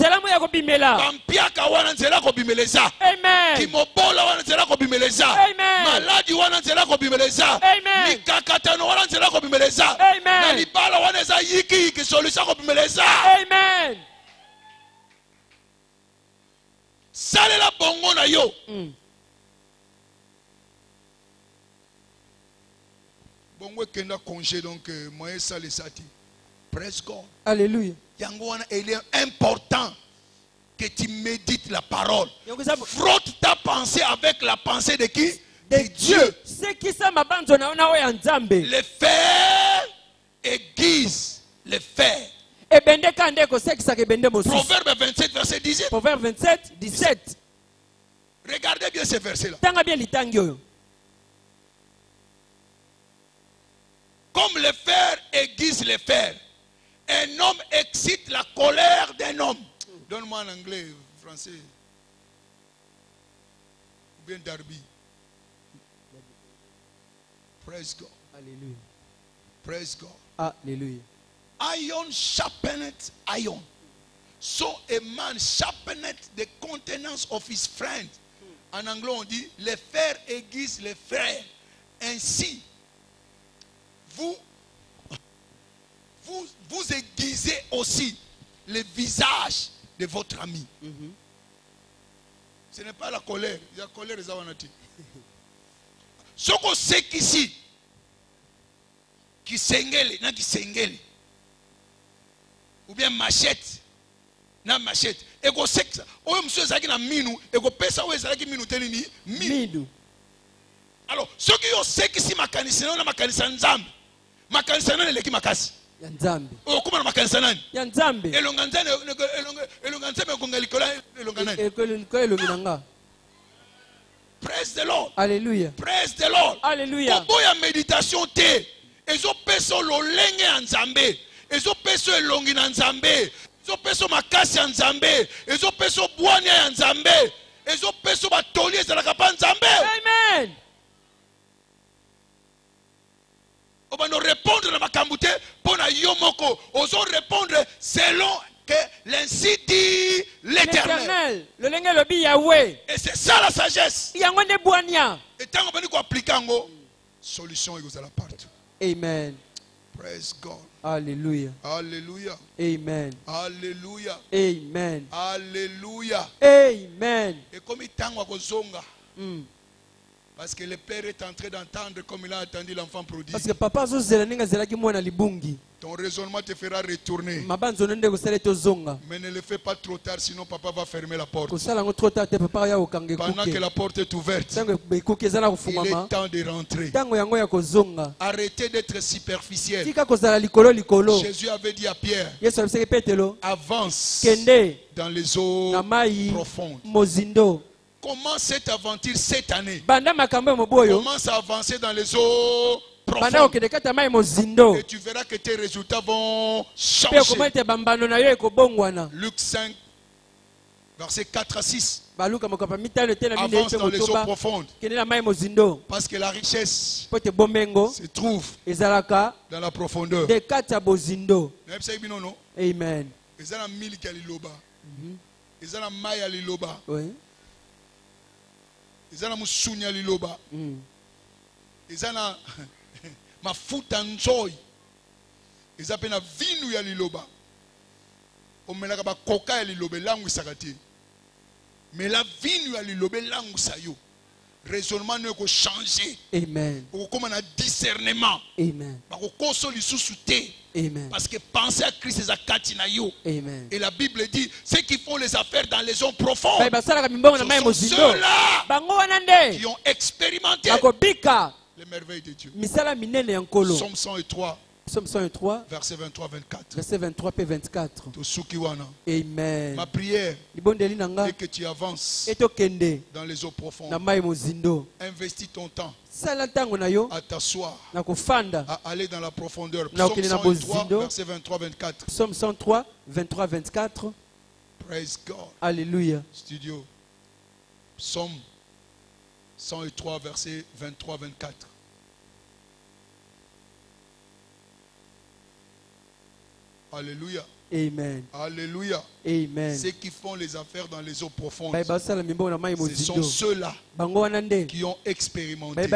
Salela bongo na yo. Bongo kenda congé donc moyen sale sati. Praise God. Alléluia. Il est important que tu médites la parole. Frotte ta pensée avec la pensée de qui? De Dieu. Le fer aiguise le fer. Proverbe 27 verset 17. Proverbe 27 17. Regardez bien ces versets là. Comme le fer aiguise le fer, un homme excite la colère d'un homme. Donne-moi en anglais, français. Ou bien Darby. Praise God. Alléluia. Praise God. Alléluia. Iron sharpeneth iron. So a man sharpeneth the countenance of his friend. En anglais on dit les frères aiguisent les frères. Ainsi, vous aiguisez aussi le visage de votre ami. Ce n'est pas la colère. La colère est avanati. Ce qu'on sait qu'ici, qui s'engele, na qui s'engele, ou bien machette, na machette. Et qu'on sait que ça. Ou monsieur Zaki na minu, et qu'on pèse ou Zaki minu telini minu. Alors, ceux qui ont sait qu'ici ma kanisa, na ma kanisa nzambe, ma kanisa na leki makasi. Nzambe. Oh, comment ma kanisa nani? Nzambe. Elonganzane, elonganzane kongalikola, elonganane. Elongananga. Praise the Lord. Alléluia. Praise the Lord. Alléluia. Pour la méditation te, ezo peso lolenge nzambe, ezo peso elongi nzambe, ezo peso makasi nzambe, ezo peso bwani nzambe, ezo peso batoli ezalaka pa nzambe. Amen. Obano répondre na makambute pona yomoko, ozo répondre selon que l'ainsi dit l'Éternel. Lolenge lobi Yahweh. Et c'est ça la sagesse. Yango ne bwania. Et tant qu'on peut appliquer ngo, solution est la partout. Amen. Praise God. Alléluia. Alléluia. Amen. Alléluia. Amen. Alléluia. Amen. Et comme il t'a zonga, parce que le père est en train d'entendre comme il a entendu l'enfant prodigue. Parce que papa zo zela ninga zela ki mwana libungi. Ton raisonnement te fera retourner. Mabanzo nende ko sele to zonga. Mais ne le fais pas trop tard, sinon papa va fermer la porte. Ko sala ngo trop tard te papa ya okange kuke. Pendant que la porte est ouverte, Tango be kuke zala ko il fumama. est temps de rentrer. Tango yango ya ko zonga. Arrêtez d'être superficiel. Tika ko zala likolo. Jésus avait dit à Pierre, Yesu abiseke petelo. avance Kende dans les eaux na mai profondes. mozindo. Commence cette aventure cette année. Banda makambo moboyo. Commence à avancer dans les eaux Banda profondes. okende kata mai mozindo. Et tu verras que tes résultats vont Pe changer. komete bambano na yo ekobongwana. Luc 5, versets 4 à 6. Baluka makapa mitano te na mine Avance pe dans les eaux motoba. profondes. Kende na mai mozindo. Parce que la richesse Pote bomengo. se trouve Ezalaka dans la profondeur. de kata bozindo. Non? Amen. Ils ont la milk à liloba. Ils ont la maille à liloba. Oui. Ils ont la moussougne à liloba. Ils ont la mafuta nzoy. Ils ont la vinu à liloba. On met la coca à liloba. Langue sagati. Mais la vinu à liloba. Langue sayo. Raisonnement ne peut changer. Amen. Comme on a discernement. Amen. Amen. Parce que penser à Christ c'est Katinayo. Amen. Et la Bible dit ceux qui font les affaires dans les zones profondes. Ce sont ceux-là qui ont expérimenté les merveilles de Dieu. Psaume 103. Psaume 103. Verset 23-24. Verset 23 et 24. Amen. Ma prière est que tu avances dans les eaux profondes. Investis ton temps à t'asseoir, à aller dans la profondeur. Psaume 103, verset 23-24. Psaume 103, 23-24. Praise God. Alléluia. Studio. Psaume 103, verset 23-24. Alléluia. Amen. Alléluia. Amen. Ceux qui font les affaires dans les eaux profondes, ce sont ceux-là qui ont expérimenté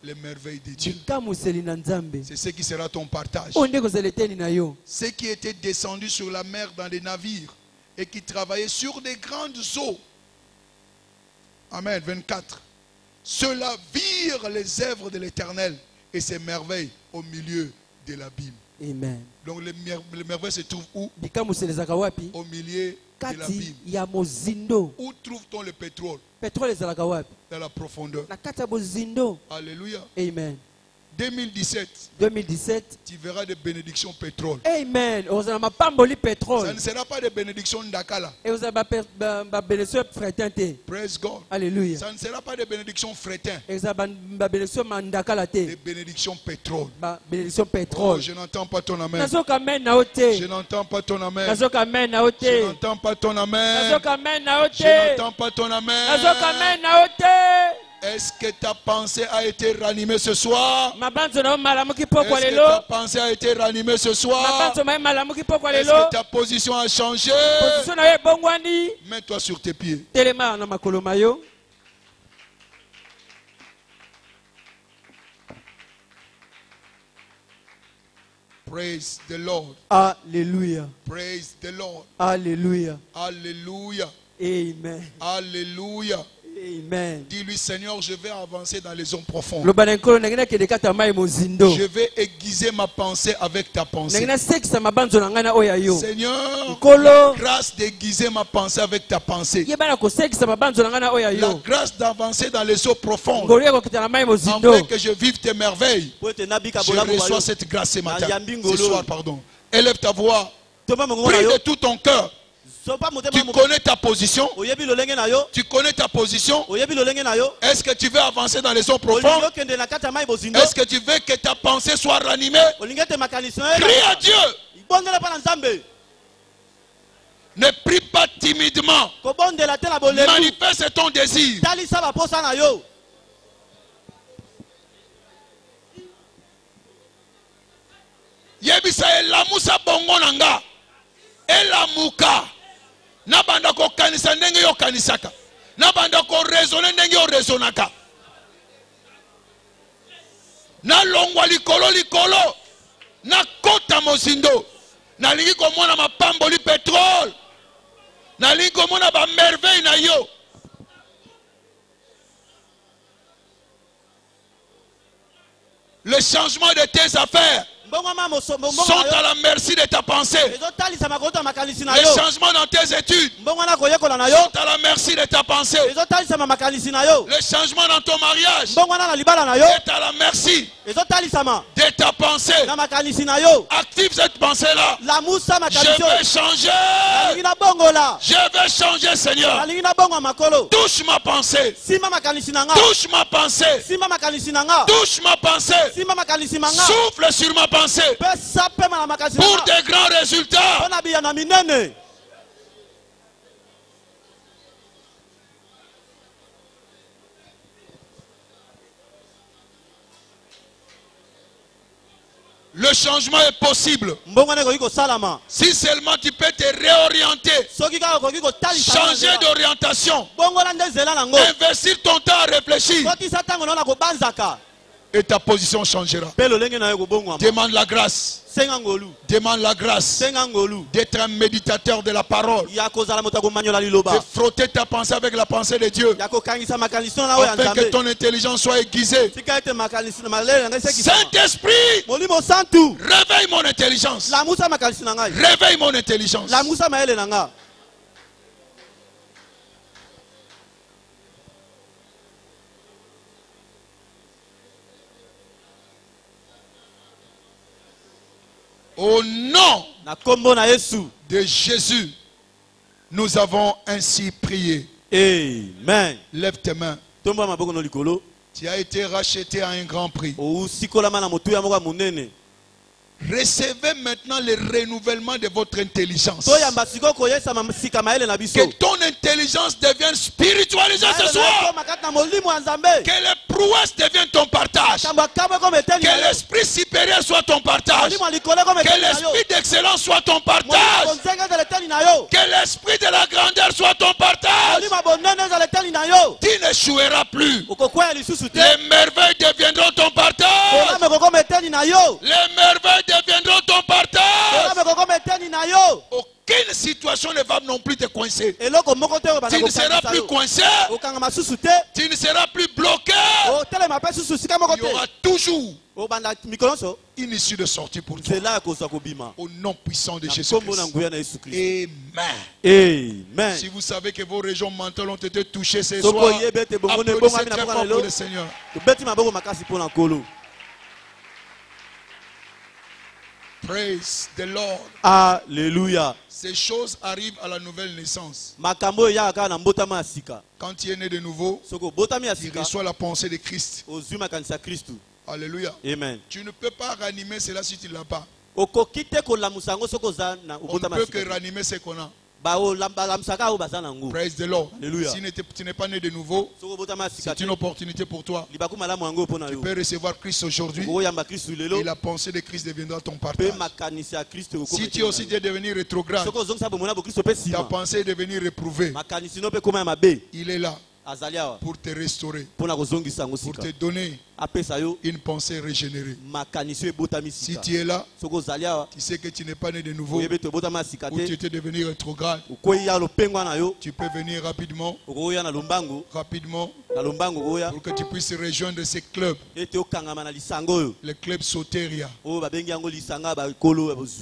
les merveilles de Dieu. C'est ce qui sera ton partage. Ceux qui étaient descendus sur la mer dans des navires et qui travaillaient sur des grandes eaux. Amen. 24. Ceux-là virent les œuvres de l'Éternel et ses merveilles au milieu de l'abîme. Amen. Donc les merveilles se trouvent où? Au milieu de l'abîme. Où trouve-t-on le pétrole? Dans la profondeur. Alléluia. Amen. 2017, tu verras des bénédictions pétrole. Amen. Ça ne sera pas des bénédictions d'Akala. Praise God. Alléluia. Ça ne sera pas des bénédictions frétins. Des bénédictions pétrole. Oh, je n'entends pas ton amen. Je n'entends pas ton amen. Je n'entends pas ton amen. Je n'entends pas ton amen. Est-ce que ta pensée a été ranimée ce soir? Est-ce que ta pensée a été ranimée ce soir? Est-ce que ta position a changé? Mets-toi sur tes pieds. Praise the Lord. Alléluia. Praise the Lord. Alléluia. Alléluia. Amen. Alléluia. Amen. Dis-lui, Seigneur, je vais avancer dans les zones profondes. Je vais aiguiser ma pensée avec ta pensée. Seigneur, grâce d'aiguiser ma pensée avec ta pensée. La grâce d'avancer dans les eaux profondes. Afin que je vive tes merveilles. Je reçois cette grâce ce matin. Ce soir, pardon. Élève ta voix. Prie de tout ton cœur. Tu connais ta position. Tu connais ta position. Est-ce que tu veux avancer dans les eaux profondes? Est-ce que tu veux que ta pensée soit ranimée? Crie à Dieu. Ne prie pas timidement. Manifeste ton désir. Yebisa elamusa bongo nanga. Elamuka. Nabanda ko kanisa ndenge yo kanisaka. Nabanda ko raisonner ndenge yo raisonaka. Na longwa likolo likolo. Na kota mozindo. Na lingi komona mapamboli pétrole. Na lingi komona ba merveille na yo. Le changement de tes affaires sont à la merci de ta pensée. Les changements dans tes études sont à la merci de ta pensée. Les changements dans ton mariage est à la merci de ta pensée. Active cette pensée-là. Je vais changer. Je vais changer, Seigneur. Touche ma pensée. Touche ma pensée. Touche ma pensée. Souffle sur ma pensée. Pour des grands résultats. Le changement est possible. Si seulement tu peux te réorienter. Changer d'orientation. Investir ton temps à réfléchir. Et ta position changera. Demande la grâce. Demande la grâce d'être un méditateur de la parole. De frotter ta pensée avec la pensée de Dieu. Afin que ton intelligence soit aiguisée. Saint-Esprit, réveille mon intelligence. Réveille mon intelligence. Au nom de Jésus, nous avons ainsi prié. Amen. Lève tes mains. Tu as été racheté à un grand prix. Recevez maintenant le renouvellement de votre intelligence. Que ton intelligence devienne spiritualisée ce soir. Que les prouesses deviennent ton partage. Que l'esprit supérieur soit ton partage. Que l'esprit d'excellence soit ton partage. Que l'esprit de la grandeur soit ton partage. Tu n'échoueras plus. Les merveilles deviendront ton partage. Les merveilles deviendront ton partage. Aucune situation ne va non plus te coincer. Tu ne seras plus coincé. Tu ne seras plus bloqué. Il y aura toujours une issue de sortie pour toi. Au nom puissant de Jésus-Christ. Amen. Si vous savez que vos régions mentales ont été touchées ce soir, applaudissez très fort pour le Seigneur. Praise the Lord. Alléluia. Ces choses arrivent à la nouvelle naissance. Quand tu es né de nouveau, tu reçois la pensée de Christ. Alléluia. Amen. Tu ne peux pas ranimer cela si tu ne l'as pas. On ne peut que ranimer ce qu'on a. Praise the Lord. Alléluia. Si tu n'es pas né de nouveau, c'est une opportunité pour toi. Tu peux recevoir Christ aujourd'hui et la pensée de Christ deviendra ton partage. Si tu es aussi devenu rétrograde, ta pensée est devenue réprouvée, il est là pour te restaurer, pour te donner une pensée régénérée. Si tu es là, tu sais que tu n'es pas né de nouveau, ou tu étais devenu rétrograde, tu peux venir rapidement, pour que tu puisses rejoindre ces clubs, le club Soteria.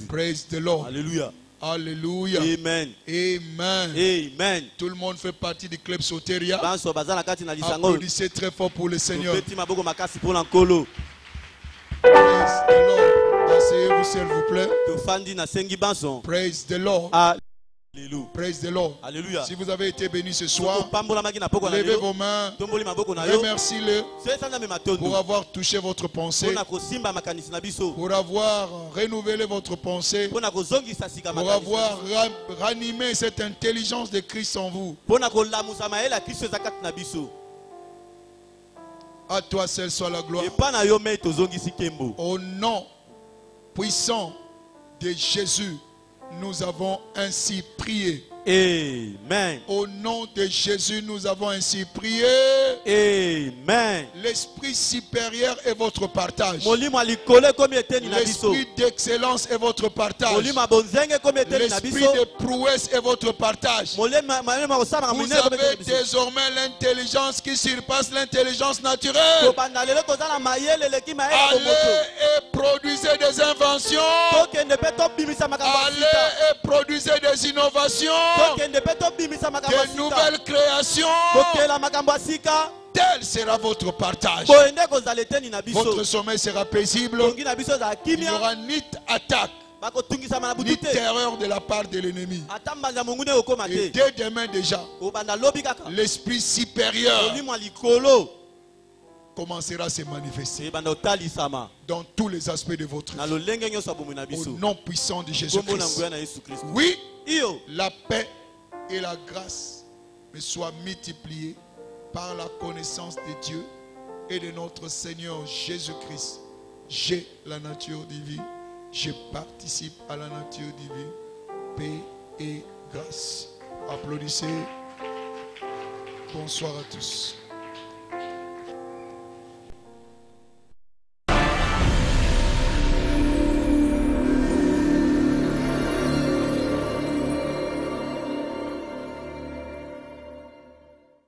Praise the Lord. Alléluia. Alléluia. Amen. Amen. Amen. Tout le monde fait partie du club Soteria. Applaudissez très fort pour le Seigneur. Praise the Lord. Asseyez-vous s'il vous plaît. Praise the Lord. Praise the Lord. Alléluia. Si vous avez été béni ce soir, levez vos mains, remerciez-le pour avoir touché votre pensée, pour avoir renouvelé votre pensée, pour avoir ranimé cette intelligence de Christ en vous. À toi seul soit la gloire. Au nom puissant de Jésus, nous avons ainsi prié. Amen. Au nom de Jésus, nous avons ainsi prié. Amen. L'esprit supérieur est votre partage. L'esprit d'excellence est votre partage. L'esprit de prouesse est votre partage. Vous avez désormais l'intelligence qui surpasse l'intelligence naturelle. Allez et produisez des inventions. Allez et produisez des innovations. De nouvelles créations. Tel sera votre partage. Votre sommeil sera paisible. Il n'y aura ni attaque ni terreur de la part de l'ennemi. Et dès demain déjà, l'esprit supérieur commencera à se manifester dans tous les aspects de votre vie. Au nom puissant de Jésus-Christ. Oui, la paix et la grâce me soient multipliées par la connaissance de Dieu et de notre Seigneur Jésus-Christ. J'ai la nature divine. Je participe à la nature divine. Paix et grâce. Applaudissez. Bonsoir à tous.